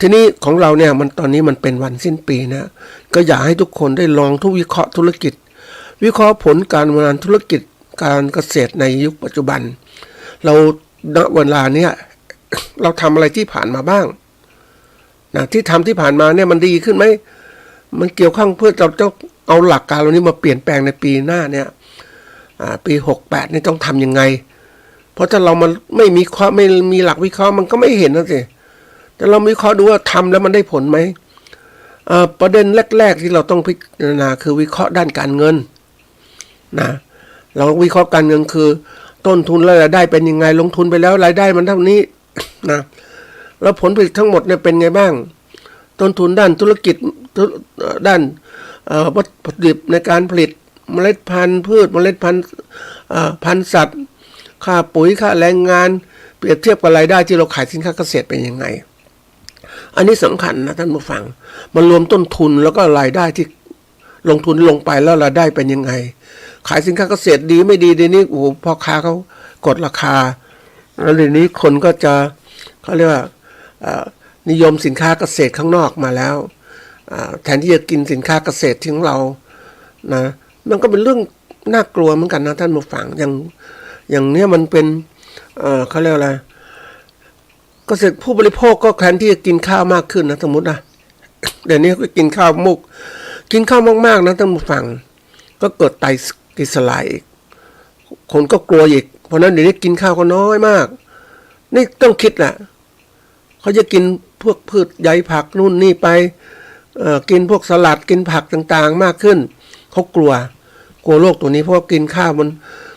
ทีนี้ของเราเนี่ยตอนนี้มันเป็นวันสิ้นปีนะก็อยากให้ทุกคนได้ลองวิเคราะห์ธุรกิจวิเคราะห์ผลการดำเนินธุรกิจการเกษตรในยุคปัจจุบันเราณเวลาเนี้ยเราทำอะไรที่ผ่านมาบ้างนะที่ทำที่ผ่านมาเนี่ยมันดีขึ้นไหมมันเกี่ยวข้องเพื่อเราจะเอาหลักการเหล่านี้มาเปลี่ยนแปลงในปีหน้าเนี่ยปี68นี่ต้องทำยังไง เพราะถ้าเรามันไม่มีข้อไม่มีหลักวิเคราะห์มันก็ไม่เห็นนะสิแต่เราวิเคราะห์ดูว่าทำแล้วมันได้ผลไหมประเด็นแรกๆที่เราต้องพิจารณาคือวิเคราะห์ด้านการเงินนะเราวิเคราะห์การเงินคือต้นทุนและรายได้เป็นยังไงลงทุนไปแล้วรายได้มันเท่านี้นะแล้วผลผลิตทั้งหมดเนี่ยเป็นไงบ้างต้นทุนด้านธุรกิจด้านวัตถุดิบในการผลิตเมล็ดพันธุ์พืชเมล็ดพันธุ์พันธุ์สัตว์ค่าปุ๋ยค่าแรงงานเปรียบเทียบกับรายได้ที่เราขายสินค้าเกษตรเป็นยังไงอันนี้สำคัญนะท่านผู้ฟังมันรวมต้นทุนแล้วก็รายได้ที่ลงทุนลงไปแล้วรายได้เป็นยังไงขายสินค้าเกษตรดีไม่ดีเดี๋ยวนี้โอ้พ่อค้าเขากดราคาแล้วเดี๋ยวนี้คนก็จะเขาเรียกว่านิยมสินค้าเกษตรข้างนอกมาแล้วแทนที่จะกินสินค้าเกษตรที่ของเรานะมันก็เป็นเรื่องน่ากลัวเหมือนกันนะท่านผู้ฟังอย่างเนี้ยมันเป็นเขาเรียกอะไรเกษตรผู้บริโภคก็แทนที่จะกินข้าวมากขึ้นนะสมมตินะเดี๋ยวนี้ก็กินข้าวกินข้าวมากๆนะท่านผู้ฟังก็เกิดไตกินสลายอีกคนก็กลัวอีกเพราะนั้นเดี๋ยวนี้กินข้าวก็น้อยมากนี่ต้องคิดแหละเขาจะกินพวกพืชใยผักนู่นนี่ไปกินพวกสลัดกินผักต่างๆมากขึ้นเขากลัวโรคตัวนี้เพราะกินข้าวมัน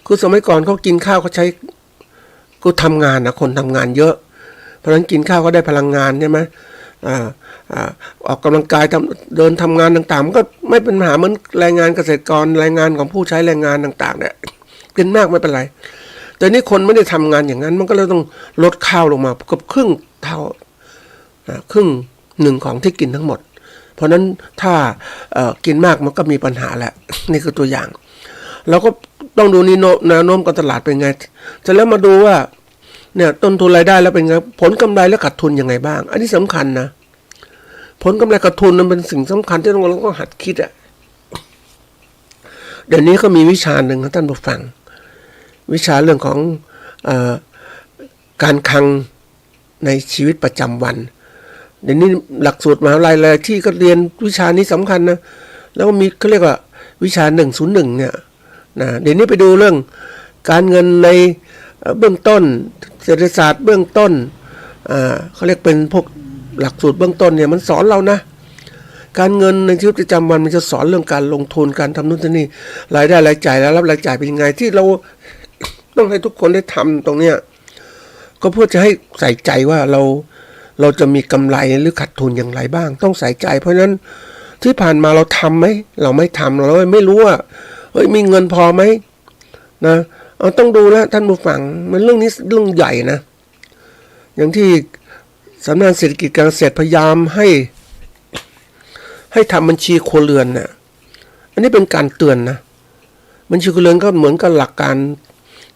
คือสมัยก่อนเขากินข้าวเขาใช้ก็ทำงานนะคนทำงานเยอะเพราะฉะนั้นกินข้าวก็ได้พลังงานใช่ไหมออกกำลังกายเดินทำงานต่างๆมันก็ไม่เป็นปัญหาเหมือนแรงงานเกษตรกรแรงงานของผู้ใช้แรงงานต่างๆเนี่ยกินมากไม่เป็นไรแต่นี่คนไม่ได้ทำงานอย่างนั้นมันก็เลยต้องลดข้าวลงมาเกือบครึ่งเท่าครึ่งหนึ่งของที่กินทั้งหมดเพราะนั้นถ้ากินมากมันก็มีปัญหาแหละนี่คือตัวอย่างเราก็ต้องดูแนวโน้มการตลาดเป็นไงเสร็จแล้วมาดูว่าเนี่ยต้นทุนรายได้แล้วเป็นไงผลกำไรและขาดทุนยังไงบ้างอันนี้สำคัญนะผลกำไรขาดทุนมันเป็นสิ่งสำคัญที่เราต้องหัดคิดอ่ะเดี๋ยวนี้ก็มีวิชาหนึ่งท่านผู้ฟังวิชาเรื่องของการคลังในชีวิตประจำวันเดี๋ยวนี้หลักสูตรมหาวิทยาลัยอะไรที่ก็เรียนวิชานี้สำคัญนะแล้วก็มีเขาเรียกว่าวิชา101เนี่ยนะเดี๋ยวนี้ไปดูเรื่องการเงินในเบื้องต้นเศรษฐศาสตร์เบื้องต้นเขาเรียกเป็นพวกหลักสูตรเบื้องต้นเนี่ยมันสอนเรานะการเงินในชีวิตประจำวันมันจะสอนเรื่องการลงทุนการทำนู่นนี่รายได้รายจ่ายแล้วรับรายจ่ายเป็นยังไงที่เราต้องให้ทุกคนได้ทำตรงเนี้ยก็เพื่อจะให้ใส่ใจว่าเราจะมีกำไรหรือขาดทุนอย่างไรบ้างต้องใส่ใจเพราะฉะนั้นที่ผ่านมาเราทำไหมเราไม่ทำเราไม่รู้ว่าเฮ้ยมีเงินพอไหมนะต้องดูแล้วท่านผู้ฟังมันเรื่องนี้เรื่องใหญ่นะอย่างที่สำนักงานเศรษฐกิจการเกษตรพยายามให้ทำบัญชีครัวเรือนน่ะอันนี้เป็นการเตือนนะบัญชีครัวเรือนก็เหมือนกับหลักการ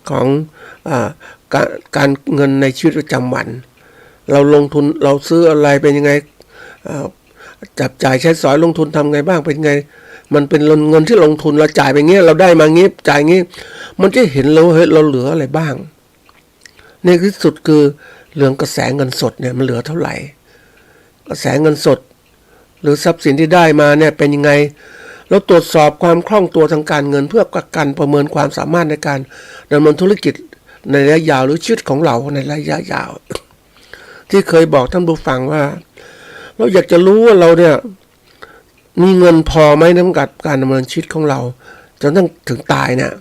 ของการเงินในชีวิตประจำวันเราลงทุนเราซื้ออะไรเป็นยังไงจับจ่ายใช้สอยลงทุนทำไงบ้างเป็นไงมันเป็นเงินที่ลงทุนเราจ่ายไปงี้เราได้มางี้จ่ายงี้มันจะเห็นเราเฮ้ยเราเหลืออะไรบ้างในที่สุดคือเรื่องกระแสเงินสดเนี่ยมันเหลือเท่าไหร่กระแสเงินสดหรือทรัพย์สินที่ได้มาเนี่ยเป็นยังไงเราตรวจสอบความคล่องตัวทางการเงินเพื่อประเมินความสามารถในการดำเนินธุรกิจในระยะยาวหรือชีวิตของเราในระยะยาวที่เคยบอกท่านผู้ฟังว่าเราอยากจะรู้ว่าเราเนี่ยมีเงินพอไหมสำหรับการดำเนินชีวิตของเราจนถึงตายเนี่ย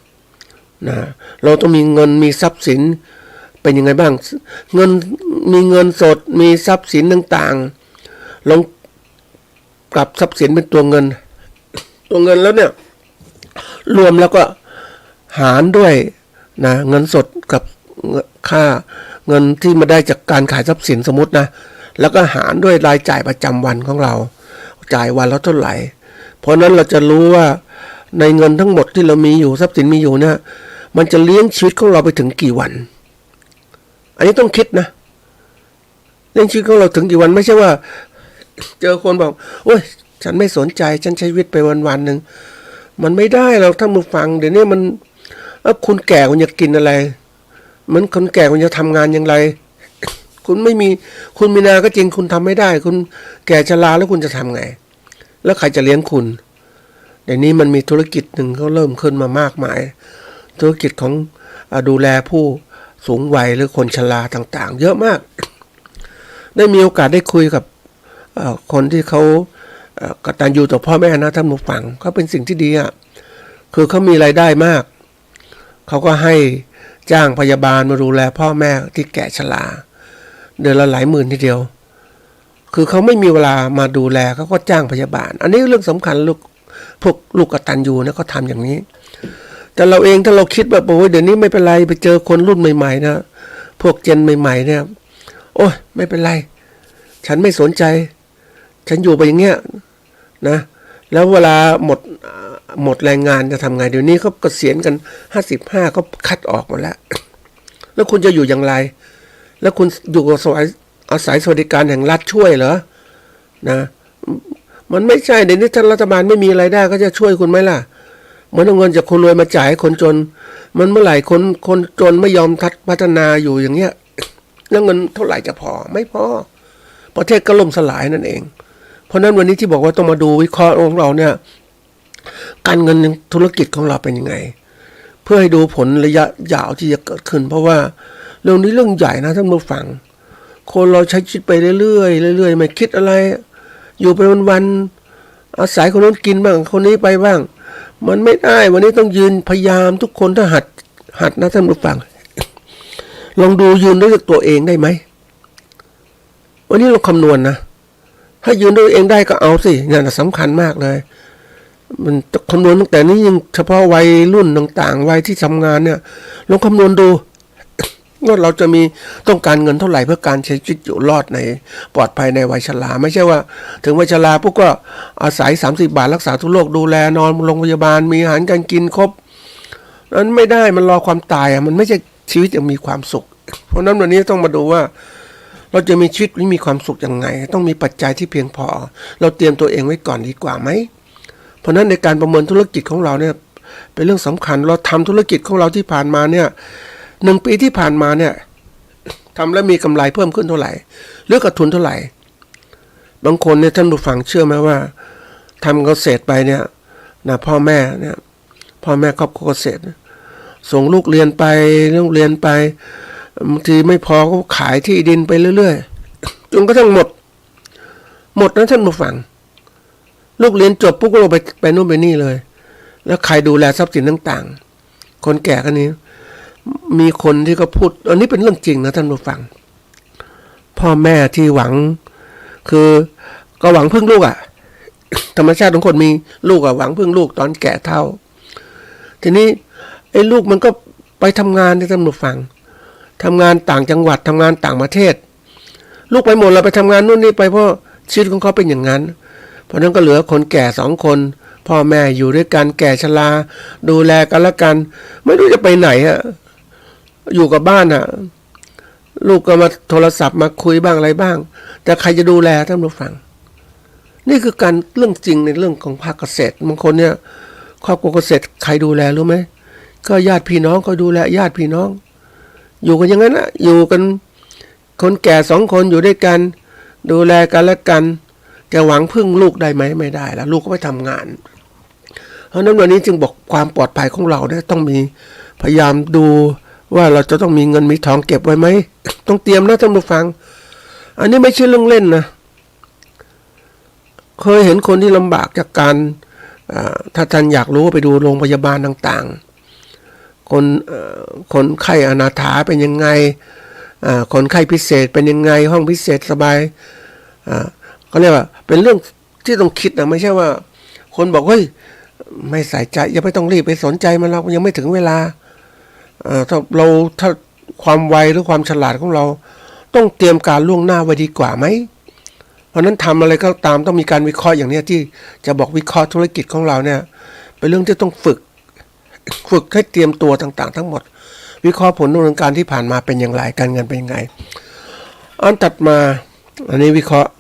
นะเราต้องมีเงินมีทรัพย์สินเป็นยังไงบ้างมีเงินสดมีทรัพย์สินต่างๆลองปรับทรัพย์สินเป็นตัวเงินแล้วเนี่ยรวมแล้วก็หารด้วยนะเงินสดกับค่าเงินที่มาได้จากการขายทรัพย์สินสมมตินะแล้วก็หารด้วยรายจ่ายประจำวันของเราจ่ายวันละเท่าไหร่เพราะนั้นเราจะรู้ว่าในเงินทั้งหมดที่เรามีอยู่ทรัพย์สินมีอยู่เนี่ยมันจะเลี้ยงชีวิตของเราไปถึงกี่วันอันนี้ต้องคิดนะเลี้ยงชีวิตของเราถึงกี่วันไม่ใช่ว่าเจอคนบอกโอ้ยฉันไม่สนใจฉันใช้ชีวิตไปวันๆนึงมันไม่ได้เราท่านผู้ฟังเดี๋ยวนี้มันคุณแก่คุณจะกินอะไรเหมือนคนแก่คุณจะทำงานอย่างไรคุณมีนาก็จริงคุณทำไม่ได้คุณแก่ชราแล้วคุณจะทำไงแล้วใครจะเลี้ยงคุณเดี๋ยวนี้มันมีธุรกิจหนึ่งเขาเริ่มขึ้นมามากมายธุรกิจของดูแลผู้ สูงวัยหรือคนชราต่างๆเยอะมากได้มีโอกาสได้คุยกับคนที่เขากตัญญูต่อพ่อแม่นะท่านผู้ฟังก็เป็นสิ่งที่ดีอ่ะคือเขามีรายได้มากเขาก็ให้จ้างพยาบาลมาดูแลพ่อแม่ที่แก่ชราเดือนละหลายหมื่นทีเดียวคือเขาไม่มีเวลามาดูแลเขาก็จ้างพยาบาลอันนี้เรื่องสำคัญพวกลูกกตัญญูนะเขาทำอย่างนี้แต่เราเองถ้าเราคิดแบบโอ้ยเดี๋ยวนี้ไม่เป็นไรไปเจอคนรุ่นใหม่ๆนะพวกเจนใหม่ๆเนี่ยโอ้ยไม่เป็นไรฉันไม่สนใจฉันอยู่ไปอย่างเงี้ยนะแล้วเวลาหมดแรงงานจะทำไงเดี๋ยวนี้เขาเกษียณกัน55ก็คัดออกหมดแล้วแล้วคุณจะอยู่อย่างไรแล้วคุณอยู่กับอาศัยสวัสดิการแห่งรัฐช่วยเหรอนะมันไม่ใช่เดี๋ยวนี้ท่านรัฐบาลไม่มีรายได้ก็จะช่วยคุณไหมล่ะเหมือนเอาเงินจากคนรวยมาจ่ายให้คนจนมันเมื่อไหร่คนจนไม่ยอมพัฒนาอยู่อย่างเงี้ยแล้วเงินเท่าไหร่จะพอไม่พอประเทศก็ล่มสลายนั่นเองเพราะนั้นวันนี้ที่บอกว่าต้องมาดูวิเคราะห์ของเราเนี่ยการเงินธุรกิจของเราเป็นยังไงเพื่อให้ดูผลระยะยาวที่จะเกิดขึ้นเพราะว่าเรื่องนี้เรื่องใหญ่นะท่านผู้ฟังคนเราใช้ชีวิตไปเรื่อยๆไม่คิดอะไรอยู่ไปวันๆอาศัยคนนั้นกินบ้างคนนี้ไปบ้างมันไม่ได้วันนี้ต้องยืนพยายามทุกคนถ้าหัดนะท่านผู้ฟังลองดูยืนด้วยตัวเองได้ไหมวันนี้เราคำนวณนะถ้ายืนด้วยเองได้ก็เอาสินี่สำคัญมากเลยมันคำนวณตั้งแต่นี้ยังเฉพาะวัยรุ่นต่างๆวัยที่ทำงานเนี่ยลองคำนวณดูว่าเราจะมีต้องการเงินเท่าไหร่เพื่อการใช้ชีวิตอยู่รอดในปลอดภัยในวัยชราไม่ใช่ว่าถึงวัยชราพวกก็อาศัย30 บาทรักษาทุกโรคดูแลนอนโรงพยาบาลมีอาหารการกินครบนั้นไม่ได้มันรอความตายอ่ะมันไม่ใช่ชีวิตยังมีความสุขเพราะนั้นวันนี้ต้องมาดูว่าเราจะมีชีวิตที่มีความสุขยังไงต้องมีปัจจัยที่เพียงพอเราเตรียมตัวเองไว้ก่อนดีกว่าไหมเพราะนั้นในการประเมินธุรกิจของเราเนี่ยเป็นเรื่องสำคัญเราทำธุรกิจของเราที่ผ่านมาเนี่ย1 ปีที่ผ่านมาเนี่ยทำแล้วมีกำไรเพิ่มขึ้นเท่าไหร่หรือขาดทุนเท่าไหร่บางคนเนี่ยท่านผู้ฟังเชื่อไหมว่าทำเกษตรไปเนี่ยนะพ่อแม่ครอบครัวเกษตรส่งลูกเรียนไปบางทีไม่พอก็ขายที่ดินไปเรื่อยๆจนกระทั่งหมดนะท่านผู้ฟังลูกเรียนจบปุ๊บก็ลงไปนู่นไปนี่เลยแล้วใครดูแลทรัพย์สินต่างๆคนแก่คนนี้มีคนที่เขาพูดอันนี้เป็นเรื่องจริงนะท่านผู้ฟังพ่อแม่ที่หวังคือก็หวังพึ่งลูกอ่ะธรรมชาติของคนมีลูกอ่ะหวังพึ่งลูกตอนแก่เฒ่าทีนี้ไอ้ลูกมันก็ไปทำงานที่ท่านผู้ฟังทำงานต่างจังหวัดทำงานต่างประเทศลูกไปหมดแล้วไปทำงานนู่นนี่ไปเพราะชีวิตของเขาเป็นอย่างนั้นเพราะนั้นก็เหลือคนแก่2 คนพ่อแม่อยู่ด้วยกันแก่ชราดูแลกันละกันไม่รู้จะไปไหนอ่ะอยู่กับบ้านอ่ะลูกก็มาโทรศัพท์มาคุยบ้างอะไรบ้างแต่ใครจะดูแลท่านผู้ฟังนี่คือการเรื่องจริงในเรื่องของภาคเกษตรบางคนเนี่ยครอบครัวเกษตรใครดูแลรู้ไหมก็ญาติพี่น้องก็ดูแลญาติพี่น้องอยู่กันอย่างนั้นนะอยู่กันคนแก่2 คนอยู่ด้วยกันดูแลกันและกันจะหวังพึ่งลูกได้ไหมไม่ได้แล้วลูกก็ไปทำงานเพราะนั้นวันนี้จึงบอกความปลอดภัยของเราเนี่ยต้องมีพยายามดูว่าเราจะต้องมีเงินมีทองเก็บไว้ไหมต้องเตรียมนะท่านผู้ฟังอันนี้ไม่ใช่เรื่องเล่นนะเคยเห็นคนที่ลำบากจากการถ้าท่านอยากรู้ไปดูโรงพยาบาลต่างๆคนไข้อนาถาเป็นยังไงคนไข้พิเศษเป็นยังไงห้องพิเศษสบายเขาเรียกว่าเป็นเรื่องที่ต้องคิดนะไม่ใช่ว่าคนบอกเฮ้ยไม่ใส่ใจอย่าไปต้องรีบไปสนใจมันเรายังไม่ถึงเวลาถ้าความไวหรือความฉลาดของเราต้องเตรียมการล่วงหน้าไว้ดีกว่าไหมเพราะนั้นทำอะไรก็ตามต้องมีการวิเคราะห์อย่างนี้ที่จะบอกวิเคราะห์ธุรกิจของเราเนี่ยเป็นเรื่องที่ต้องฝึกให้เตรียมตัวต่างๆทั้งหมดวิเคราะห์ผลดำเนินการที่ผ่านมาเป็นอย่างไรการเงินเป็นยังไงอันตัดมาอันนี้วิเคราะห์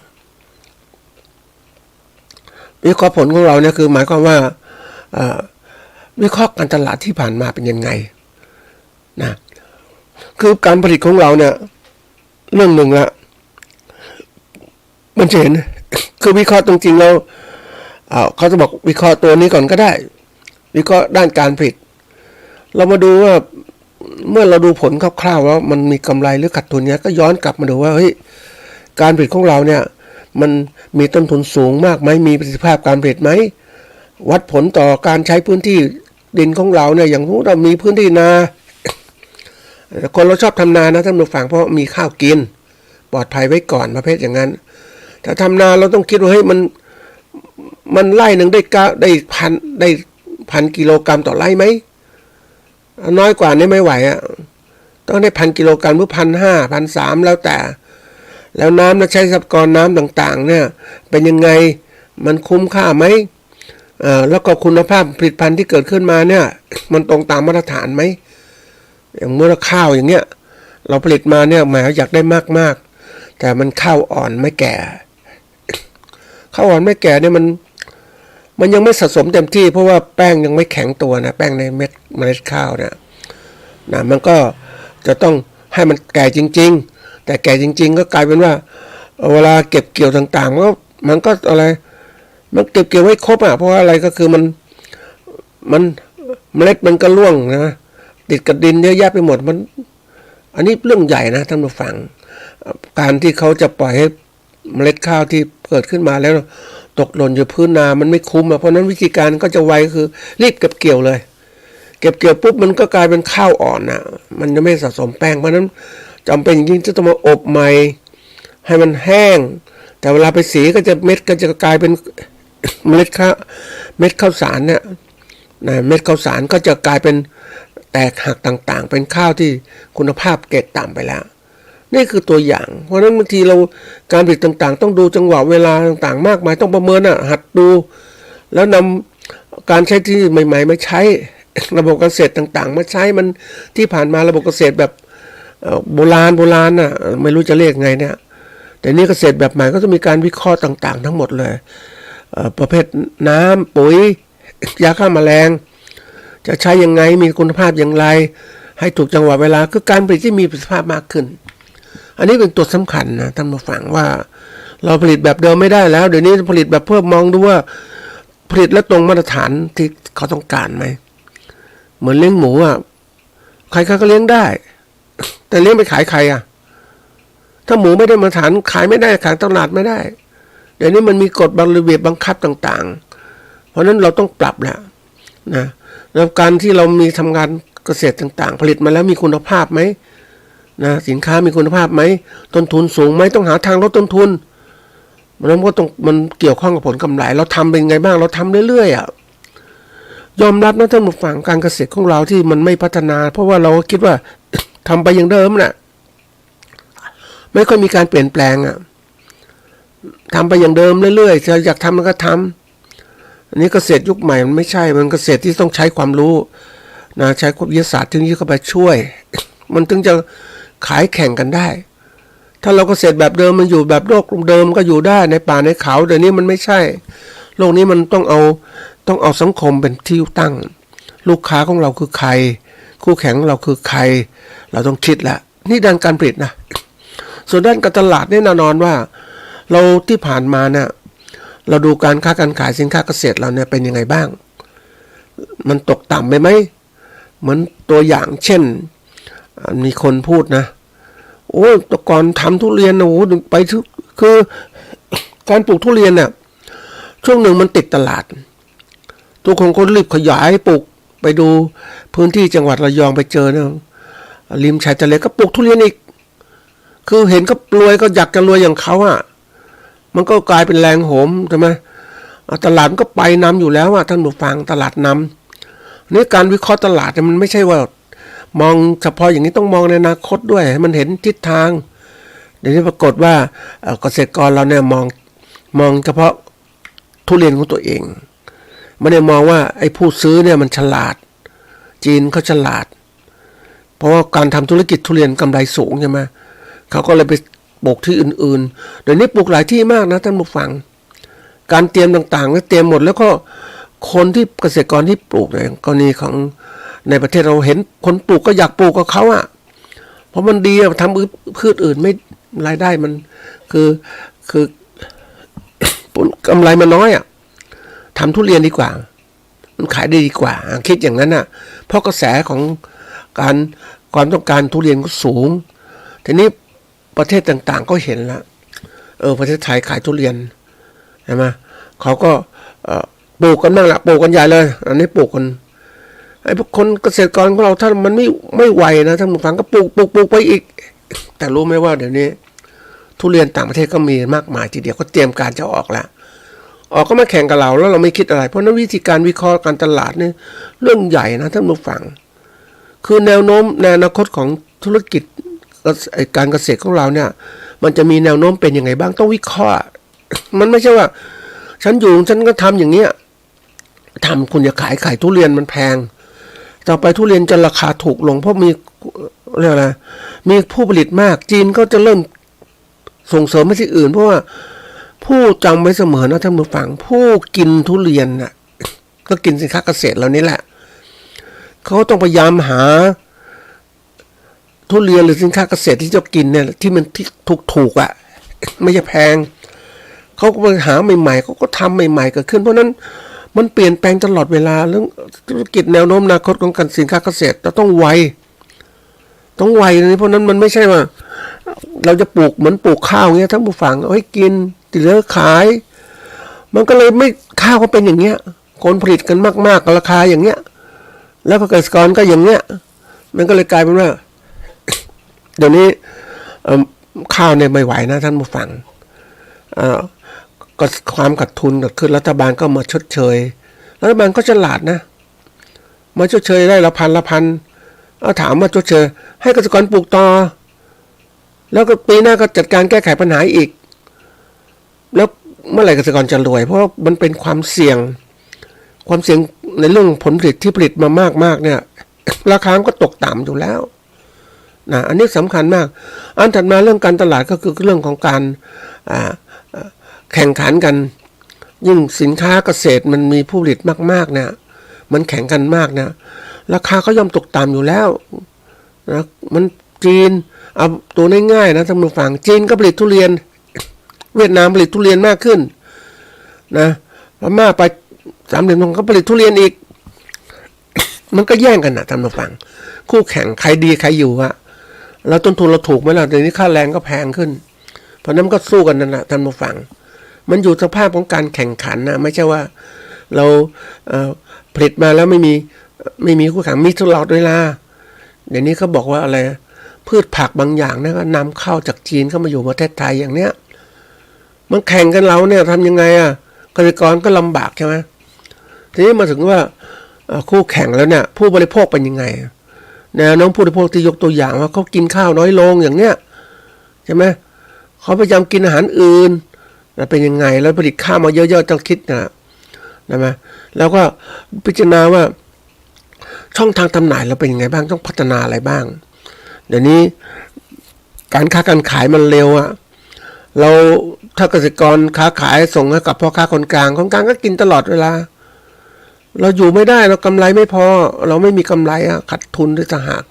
ผลของเราเนี่ยคือหมายความว่าวิเคราะห์การตลาดที่ผ่านมาเป็นยังไงนะคือการผลิตของเราเนี่ยเรื่องหนึ่งละมันจะเห็นคือวิเคราะห์ตรงจริงแล้วเขาจะบอกวิเคราะห์ตัวนี้ก่อนก็ได้วิเคราะห์ด้านการผลิตเรามาดูว่า เมื่อเราดูผลคร่าวๆแล้วมันมีกำไรหรือขาดทุนเนี้ยก็ย้อนกลับมาดูว่าเฮ้ยการผลิตของเราเนี่ยมันมีต้นทุนสูงมากไหมมีประสิทธิภาพการผลิตไหมวัดผลต่อการใช้พื้นที่ดินของเราเนี่ยอย่างเรามีพื้นที่นาคนเราชอบทำนานะท่านผู้ฟังเพราะมีข้าวกินปลอดภัยไว้ก่อนประเภทอย่างนั้นถ้าทำนาเราต้องคิดว่าเฮ้ยมันไร่หนึ่งได้พันกิโลกรัมต่อไร่ไหมน้อยกว่านี้ไม่ไหวอ่ะต้องได้1,000 กิโลกรัมหรือ1,500 1,300แล้วแต่แล้วน้ำและใช้ทรัพยากรน้ำต่างๆเนี่ยเป็นยังไงมันคุ้มค่าไหมแล้วก็คุณภาพผลิตภัณฑ์ที่เกิดขึ้นมาเนี่ยมันตรงตามมาตรฐานไหมอย่างเมื่อข้าวอย่างเงี้ยเราผลิตมาเนี่ยหมายอยากได้มากๆแต่มันข้าวอ่อนไม่แก่ข้าวอ่อนไม่แก่เนี่ยมันยังไม่สะสมเต็มที่เพราะว่าแป้งยังไม่แข็งตัวนะแป้งในเล็ดข้าวเนี่ยนะมันก็จะต้องให้มันแก่จริงๆแต่แก่จริงๆก็กลายเป็นว่าเวลาเก็บเกี่ยวต่างๆมันก็อะไรมันเก็บเกี่ยวไว้ครบอ่ะเพราะว่าอะไรก็คือมันเมล็ดมันก็ร่วงนะติดกับดินเยอะแยะไปหมดมันอันนี้เรื่องใหญ่นะท่านผู้ฟังการที่เขาจะปล่อยให้เมล็ดข้าวที่เกิดขึ้นมาแล้วตกหล่นอยู่พื้นนามันไม่คุ้มเพราะนั้นวิธีการก็จะไวคือรีบเก็บเกี่ยวเลยเก็บเกี่ยวปุ๊บมันก็กลายเป็นข้าวอ่อนนะมันจะไม่สะสมแป้งเพราะนั้นจำเป็นจริงๆจะต้องมาอบใหม่ให้มันแห้งแต่เวลาไปสีก็จะเม็ดก็จะกลายเป็นเมล็ดข้าวสารเนี่ยเม็ดข้าวสารก็จะกลายเป็นแตกหักต่างๆเป็นข้าวที่คุณภาพเกรดต่ำไปแล้วนี่คือตัวอย่างเพราะฉะนั้นบางทีเราการผลิตต่างๆต้องดูจังหวะเวลาต่างๆมากมายต้องประเมินหัดดูแล้วนำการใช้ที่ใหม่ๆมาใช้ระบบเกษตรต่างๆมาใช้มันที่ผ่านมาระบบเกษตรแบบโบราณน่ะไม่รู้จะเรียกไงเนี่ยแต่นี่เกษตรแบบใหม่ก็จะมีการวิเคราะห์ต่างๆทั้งหมดเลยประเภทน้ำปุ๋ยยาฆ่าแมลงจะใช้ยังไงมีคุณภาพอย่างไรให้ถูกจังหวะเวลาคือการผลิตที่มีประสิทธิภาพมากขึ้นอันนี้เป็นตัวสำคัญนะท่านผู้ฟังว่าเราผลิตแบบเดิมไม่ได้แล้วเดี๋ยวนี้ผลิตแบบเพื่อมองดูว่าผลิตและตรงมาตรฐานที่เขาต้องการไหมเหมือนเลี้ยงหมูใครๆก็เลี้ยงได้แต่เลี้ยงไปขายใครถ้าหมูไม่ได้มาตรฐานขายไม่ได้ขายตลาดไม่ได้เดี๋ยวนี้มันมีกฎระเบียบบังคับต่างๆเพราะนั้นเราต้องปรับแล้วนะแล้วการที่เรามีทำงานเกษตรต่างๆผลิตมาแล้วมีคุณภาพไหมนะสินค้ามีคุณภาพไหมต้นทุนสูงไหมต้องหาทางลดต้นทุนมันเกี่ยวข้องกับผลกำไรเราทำเป็นไงบ้างเราทำเรื่อยๆยอมรับนะท่านผู้ฟังการเกษตรของเราที่มันไม่พัฒนาเพราะว่าเราคิดว่า ทำไปอย่างเดิมน่ะไม่ค่อยมีการเปลี่ยนแปลงทำไปอย่างเดิมเรื่อยๆจะอยากทำมันก็ทำอันนี้เกษตรยุคใหม่มันไม่ใช่มันเกษตรที่ต้องใช้ความรู้นะใช้วิทยาศาสตร์ที่นี้เข้าไปช่วย มันถึงจะขายแข่งกันได้ถ้าเราเกษตรแบบเดิมมันอยู่แบบโลกเดิมก็อยู่ได้ในป่าในเขาแต่นี้มันไม่ใช่โลกนี้มันต้องเอาสังคมเป็นที่ตั้งลูกค้าของเราคือใครคู่แข่งของเราคือใครเราต้องคิดละนี่ด้านการผลิตนะส่วนด้านการตลาดนี่แน่นอนว่าเราที่ผ่านมาเนี่ยเราดูการค้าการขายสินค้าเกษตรเราเนี่ยเป็นยังไงบ้างมันตกต่ำไปไหมเหมือนตัวอย่างเช่นมีคนพูดนะโอ้แต่ก่อนทำทุเรียนโอ้ไปคือการปลูกทุเรียนเนี่ยช่วงหนึ่งมันติดตลาดทุกคนก็รีบขยายปลูกไปดูพื้นที่จังหวัดระยองไปเจอเนี่ยริมชายทะเลก็ปลูกทุเรียนอีกคือเห็นก็รวยก็อยากจะรวยอย่างเขามันก็กลายเป็นแรงโหมใช่ไหมตลาดมันก็ไปนำอยู่แล้วท่านผู้ฟังตลาดนำนี่การวิเคราะห์ตลาดมันไม่ใช่ว่ามองเฉพาะอย่างนี้ต้องมองในอนาคตด้วยให้มันเห็นทิศทางเดี๋ยวนี้ปรากฏว่าเกษตรกรเราเนี่ยมองเฉพาะทุเรียนของตัวเองไม่ได้มองว่าไอ้ผู้ซื้อเนี่ยมันฉลาดจีนเขาฉลาดเพราะว่าการทำธุรกิจทุเรียนกำไรสูงใช่ไหมเขาก็เลยไปปลูกที่อื่นๆเดี๋ยวนี้ปลูกหลายที่มากนะท่านผู้ฟังการเตรียมต่างๆก็เตรียมหมดแล้วก็คนที่เกษตรกรที่ปลูกเนี่ยกรณีของในประเทศเราเห็นคนปลูกก็อยากปลูกกับเขาเพราะมันดีทำพืชอื่นไม่รายได้มันคือกำไรมันน้อยทำทุเรียนดีกว่ามันขายได้ดีกว่าคิดอย่างนั้นเพราะกระแสของการ ความต้องการทุเรียนก็สูงทีนี้ประเทศต่างๆก็เห็นแล้วประเทศไทยขายทุเรียนใช่ไหมเขาก็ปลูกกันบ้างละปลูกกันใหญ่เลยอันนี้ปลูกกันไอ้พวกคนเกษตรกรของเราถ้ามันไม่ไหวนะท่านผู้ฟังก็ปลูกไปอีกแต่รู้ไหมว่าเดี๋ยวนี้ทุเรียนต่างประเทศก็มีมากมายทีเดียวก็เตรียมการจะออกแล้วก็มาแข่งกับเราแล้วเราไม่คิดอะไรเพราะนั้นวิธีการวิเคราะห์การตลาดนี่เรื่องใหญ่นะท่านผู้ฟังคือแนวโน้มในอนาคตของธุรกิจการเกษตรของเราเนี่ยมันจะมีแนวโน้มเป็นยังไงบ้างต้องวิเคราะห์มันไม่ใช่ว่าฉันอยู่ฉันก็ทำอย่างเงี้ยทำคุณจะขายทุเรียนมันแพงต่อไปทุเรียนจะราคาถูกลงเพราะมีเรียกอะไรมีผู้ผลิตมากจีนก็จะเริ่มส่งเสริมไปที่อื่นเพราะว่าผู้จำไว้เสมอนะท่านผู้ฟังผู้กินทุเรียนน่ะก็กินสินค้าเกษตรเหล่านี้แหละเขาต้องพยายามหาทุเรียนหรือสินค้าเกษตรที่จะกินเนี่ยที่มันที่ถูกอ่ะไม่ใช่แพงเขาก็ไปหาใหม่ๆเขาก็ทำใหม่ๆเกิดขึ้นเพราะนั้นมันเปลี่ยนแปลงตลอดเวลาเรื่องธุรกิจแนวโน้มอนาคตของการสินค้าเกษตรเราต้องไวนี่เพราะนั้นมันไม่ใช่ว่าเราจะปลูกเหมือนปลูกข้าวเงี้ยทั้งผู้ฟังเอาให้กินติเหลือขายมันก็เลยไม่ข้าวก็เป็นอย่างเงี้ยคนผลิตกันมากๆราคาอย่างเงี้ยแล้วเกษตรกรก็อย่างเงี้ยมันก็เลยกลายเป็นว่าเดี๋ยวนี้ข้าวเนี่ยไม่ไหวนะท่านผู้ฟังก็ความขาดทุนเกิดขึ้นรัฐบาลก็มาชดเชยรัฐบาลก็ฉลาดนะมาชดเชยได้ละพันถามว่าชดเชยให้เกษตรกรปลูกต่อแล้วก็ปีหน้าก็จัดการแก้ไขปัญหาอีกแล้วเมื่อไหร่เกษตรกรจะรวยเพราะมันเป็นความเสี่ยงในเรื่องผลผลิตที่ผลิตมามากเนี่ยราคาก็ตกต่ำอยู่แล้วนะอันนี้สำคัญมากอันถัดมาเรื่องการตลาดก็คือเรื่องของการแข่งขันกันยิ่งสินค้าเกษตรมันมีผู้ผลิตมากๆเนี่ยมันแข่งกันมากเนี่ยราคาก็ย่อมตกต่ำอยู่แล้วนะมันจีนเอาตัวง่ายๆนะท่านผู้ฟังจีนก็ผลิตทุเรียนเวียดนามผลิตทุเรียนมากขึ้นนะพม่าไป3 เดือนก็ผลิตทุเรียนอีกมันก็แย่งกันนะท่านผู้ฟังคู่แข่งใครดีใครอยู่อะแล้วต้นทุนเราถูกไหมล่ะเดี๋ยวนี้ค่าแรงก็แพงขึ้นเพราะนั้นก็สู้กันนั่นแหละท่านผู้ฟังมันอยู่สภาพของการแข่งขันนะไม่ใช่ว่าเราผลิตมาแล้วไม่มีคู่แข่งมีตลอดเวลาเดี๋ยวนี้เขาบอกว่าอะไรพืชผักบางอย่างนะก็นำเข้าจากจีนเข้ามาอยู่ประเทศไทยอย่างเนี้ยมันแข่งกันเราเนี่ยทำยังไงเกษตรกรก็ลำบากใช่ไหมทีนี้มาถึงว่าคู่แข่งแล้วเนี่ยผู้บริโภคเป็นยังไงแนวโน้มผู้บริโภคที่ยกตัวอย่างว่าเขากินข้าวน้อยลงอย่างเนี้ยใช่ไหมเขาพยายามกินอาหารอื่นเป็นยังไงแล้วผลิตข้าวมาเยอะๆต้องคิดนะไหมแล้วก็พิจารณาว่าช่องทางจำหน่ายเราเป็นยังไงบ้างต้องพัฒนาอะไรบ้างเดี๋ยวนี้การค้าการขายมันเร็วเราถ้าเกษตรกรค้าขายส่งให้กับพ่อค้าคนกลางก็กินตลอดเวลาเราอยู่ไม่ได้เรากำไรไม่พอเราไม่มีกำไรขาดทุนด้วยต่างหาก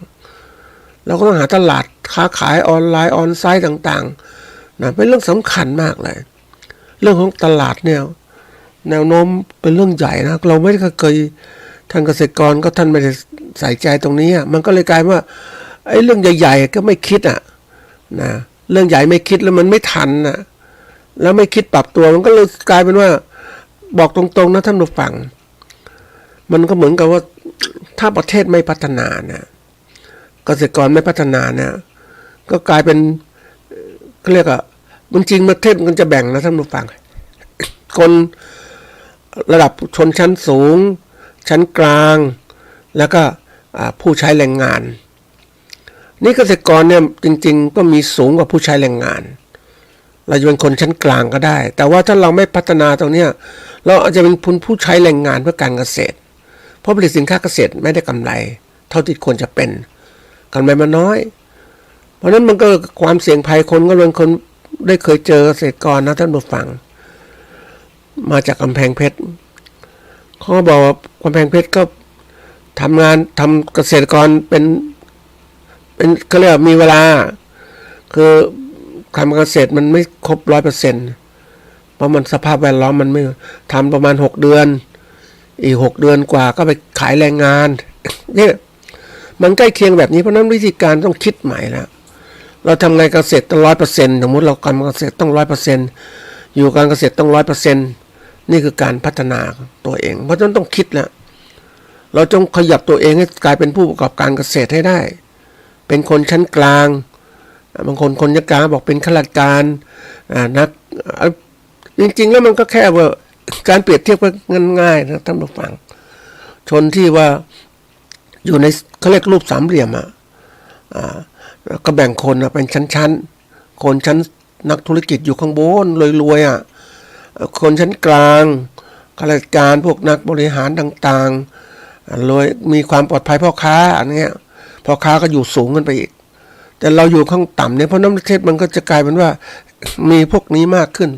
เราก็ต้องหาตลาดค้าขายออนไลน์ออนไซต์ต่างๆนะเป็นเรื่องสำคัญมากเลยเรื่องของตลาดเนี่ยแนวโน้มเป็นเรื่องใหญ่นะเราไม่เคยทางเกษตรกรก็ท่านไม่ได้ใส่ใจตรงนี้มันก็เลยกลายว่าไอ้เรื่องใหญ่ๆก็ไม่คิดนะเรื่องใหญ่ไม่คิดแล้วมันไม่ทันแล้วไม่คิดปรับตัวมันก็เลยกลายเป็นว่าบอกตรงๆนะท่านผู้ฟังมันก็เหมือนกับว่าถ้าประเทศไม่พัฒนานะเกษตรกรไม่พัฒนานะก็กลายเป็นเขาเรียกมันจริงประเทศมันจะแบ่งนะท่านผู้ฟังคนระดับชนชั้นสูงชั้นกลางแล้วก็ผู้ใช้แรงงานนี่เกษตรกรเนี่ยจริงๆก็มีสูงกว่าผู้ใช้แรงงานเราจะเป็นคนชั้นกลางก็ได้แต่ว่าถ้าเราไม่พัฒนาตรงนี้เราอาจจะเป็นผู้ใช้แรงงานเพื่อการเกษตรเพราะผลิตสินค้าเกษตรไม่ได้กำไรเท่าที่ควรจะเป็นกำไรมันน้อยเพราะนั้นมันก็ความเสี่ยงภัยคนก็เป็นคนได้เคยเจอเกษตรกรนะท่านผู้ฟังมาจากกำแพงเพชรเขาบอกว่ากำแพงเพชรก็ทำเกษตรกรเป็นเขาเรียกมีเวลาคือทำเกษตรมันไม่ครบ 100% เพราะมันสภาพแวดล้อมมันไม่ทำประมาณ6 เดือนอีก6 เดือนกว่าก็ไปขายแรงงานเนี่ย มันใกล้เคียงแบบนี้เพราะนั้นวิธีการต้องคิดใหม่แล้วเราทำไงเกษตรต้อง100%สมมติเราการเกษตรต้อง100%อยู่การเกษตรต้อง100%นี่คือการพัฒนาตัวเองเพราะฉะนั้นต้องคิดแล้วเราจงขยับตัวเองให้กลายเป็นผู้ประกอบการเกษตรให้ได้เป็นคนชั้นกลางบางคนชั้นกลางบอกเป็นข้าราชการนักจริงๆแล้วมันก็แค่ว่าการเปรียบเทียบก็ง่ายๆนะท่านผู้ฟังชนที่ว่าอยู่ในเขาเรียกรูปสามเหลี่ยมก็แบ่งคนเป็นชั้นๆคนชั้นนักธุรกิจอยู่ข้างบนรวยๆคนชั้นกลางข้าราชการพวกนักบริหารต่างๆรวยมีความปลอดภัยพ่อค้าอันนี้พ่อค้าก็อยู่สูงขึ้นไปอีกแต่เราอยู่ข้างต่ำเนี่ยเพราะน้ำประเทศมันก็จะกลายเป็นว่ามีพวกนี้มากขึ้น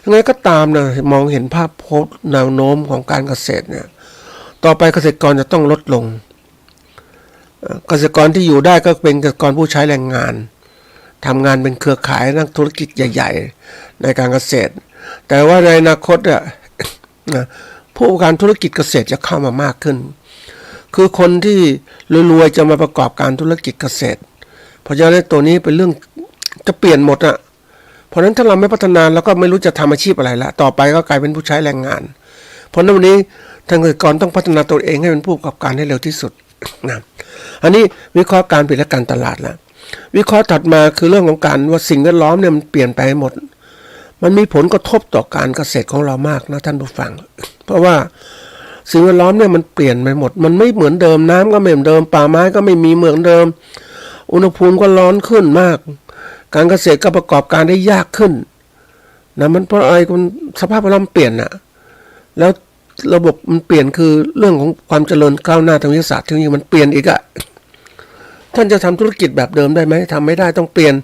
ยังไงก็ตามนะมองเห็นภาพโพสแนวโน้มของการเกษตรเนี่ยต่อไปเกษตรกรจะต้องลดลงเกษตรกรที่อยู่ได้ก็เป็นเกษตรกรผู้ใช้แรงงานทำงานเป็นเครือข่ายนักธุรกิจใหญ่ๆในการเกษตรแต่ว่าในอนาคตผู้ประกอบการธุรกิจเกษตรจะเข้ามามากขึ้นคือคนที่รวยๆจะมาประกอบการธุรกิจเกษตรเพราะฉะนั้นตัวนี้เป็นเรื่องจะเปลี่ยนหมดเพราะฉะนั้นถ้าเราไม่พัฒนาเราก็ไม่รู้จะทำอาชีพอะไรละต่อไปก็กลายเป็นผู้ใช้แรงงานเพราะนั้นวันนี้ทางเกษตรกรต้องพัฒนาตัวเองให้เป็นผู้ประกอบการให้เร็วที่สุดนะอันนี้วิเคราะห์การผลิตและการตลาดแล้ววิเคราะห์ถัดมาคือเรื่องของการว่าสิ่งแวดล้อมเนี่ยมันเปลี่ยนไปหมดมันมีผลกระทบต่อการเกษตรของเรามากนะท่านผู้ฟังเพราะว่าสิ่งแวดล้อมเนี่ยมันเปลี่ยนไปหมดมันไม่เหมือนเดิมน้ำก็ไม่เหมือนเดิมป่าไม้ก็ไม่มีเหมือนเดิมอุณหภูมิก็ร้อนขึ้นมากการเกษตรก็ประกอบการได้ยากขึ้นนะมันเพราะอะไรมันสภาพแวดล้อมเปลี่ยนแล้วระบบมันเปลี่ยนคือเรื่องของความเจริญก้าวหน้าทางวิทยาศาสตร์เทคโนโลยีมันเปลี่ยนอีกท่านจะทำธุรกิจแบบเดิมได้ไหมทำไม่ได้ต้องเปลี่ยน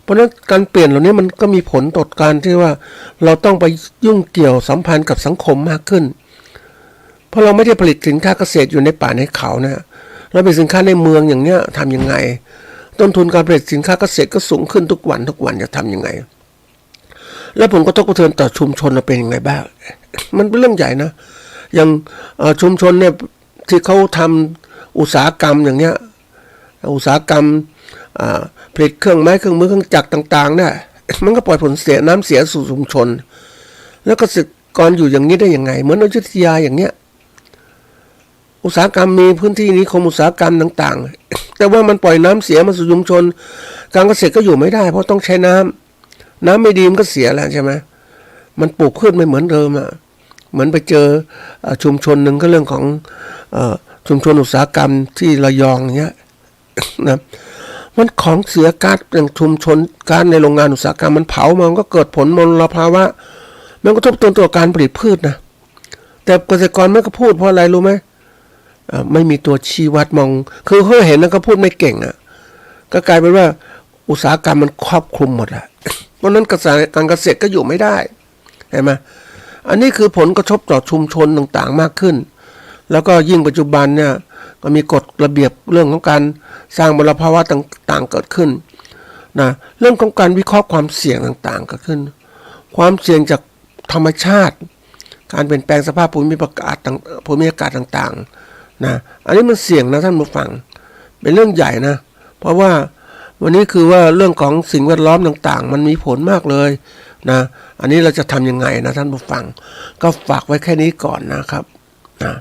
เพราะฉะนั้นการเปลี่ยนเหล่านี้มันก็มีผลต่อการที่ว่าเราต้องไปยุ่งเกี่ยวสัมพันธ์กับสังคมมากขึ้นเพราะเราไม่ได้ผลิตสินค้าเกษตรอยู่ในป่าในเขานะเราเป็นสินค้าในเมืองอย่างเนี้ยทำยังไงต้นทุนการผลิตสินค้าเกษตรก็สูงขึ้นทุกวันจะทำยังไงและผลกระทบกระเทือนต่อชุมชนเราเป็นยังไงบ้างมันเป็นเรื่องใหญ่นะอย่างชุมชนเนี่ยที่เขาทำอุตสาหกรรมอย่างเนี้ยอุตสาหกรรมผลิตเครื่องไม้เครื่องมือเครื่องจักรต่างๆเนี่ยมันก็ปล่อยผลเสียน้ำเสียสู่ชุมชนแล้วเกษตรกรอยู่อย่างนี้ได้ยังไงเหมือนอยุธยาอย่างเนี้ยอุตสาหกรรมมีพื้นที่นิคมอุตสาหกรรมต่างๆแต่ว่ามันปล่อยน้ำเสียมาสู่ชุมชนการเกษตรก็อยู่ไม่ได้เพราะต้องใช้น้ำไม่ดีมันก็เสียแล้วใช่ไหมมันปลูกพืชไม่เหมือนเดิมเหมือนไปเจอชุมชนหนึ่งก็เรื่องของชุมชนอุตสาหกรรมที่ระยองเนี้ยนะมันของเสียก๊าซอย่างชุมชนก๊าซในโรงงานอุตสาหกรรมมันเผามันก็เกิดผลมลภาวะมันกระทบต่อการผลิตพืชนะแต่เกษตรกรไม่ก็พูดเพราะอะไรรู้ไหมไม่มีตัวชี้วัดมองคือเขาเห็นแล้วก็พูดไม่เก่งก็กลายเป็นว่าอุตสาหกรรมมันครอบคลุมหมดเพราะนั้นการเกษตรก็อยู่ไม่ได้เห็นไหมอันนี้คือผลกระทบต่อชุมชนต่างๆมากขึ้นแล้วก็ยิ่งปัจจุบันเนี่ยก็มีกฎระเบียบเรื่องของการสร้างมลภาวะต่างๆเกิดขึ้นนะเรื่องของการวิเคราะห์ความเสี่ยงต่างๆเกิดขึ้นความเสี่ยงจากธรรมชาติการเปลี่ยนแปลงสภาพภูมิอากาศต่างๆนะอันนี้มันเสี่ยงนะท่านผู้ฟังเป็นเรื่องใหญ่นะเพราะว่าวันนี้คือว่าเรื่องของสิ่งแวดล้อมต่างๆมันมีผลมากเลยนะอันนี้เราจะทำยังไงนะท่านผู้ฟังก็ฝากไว้แค่นี้ก่อนนะครับนะ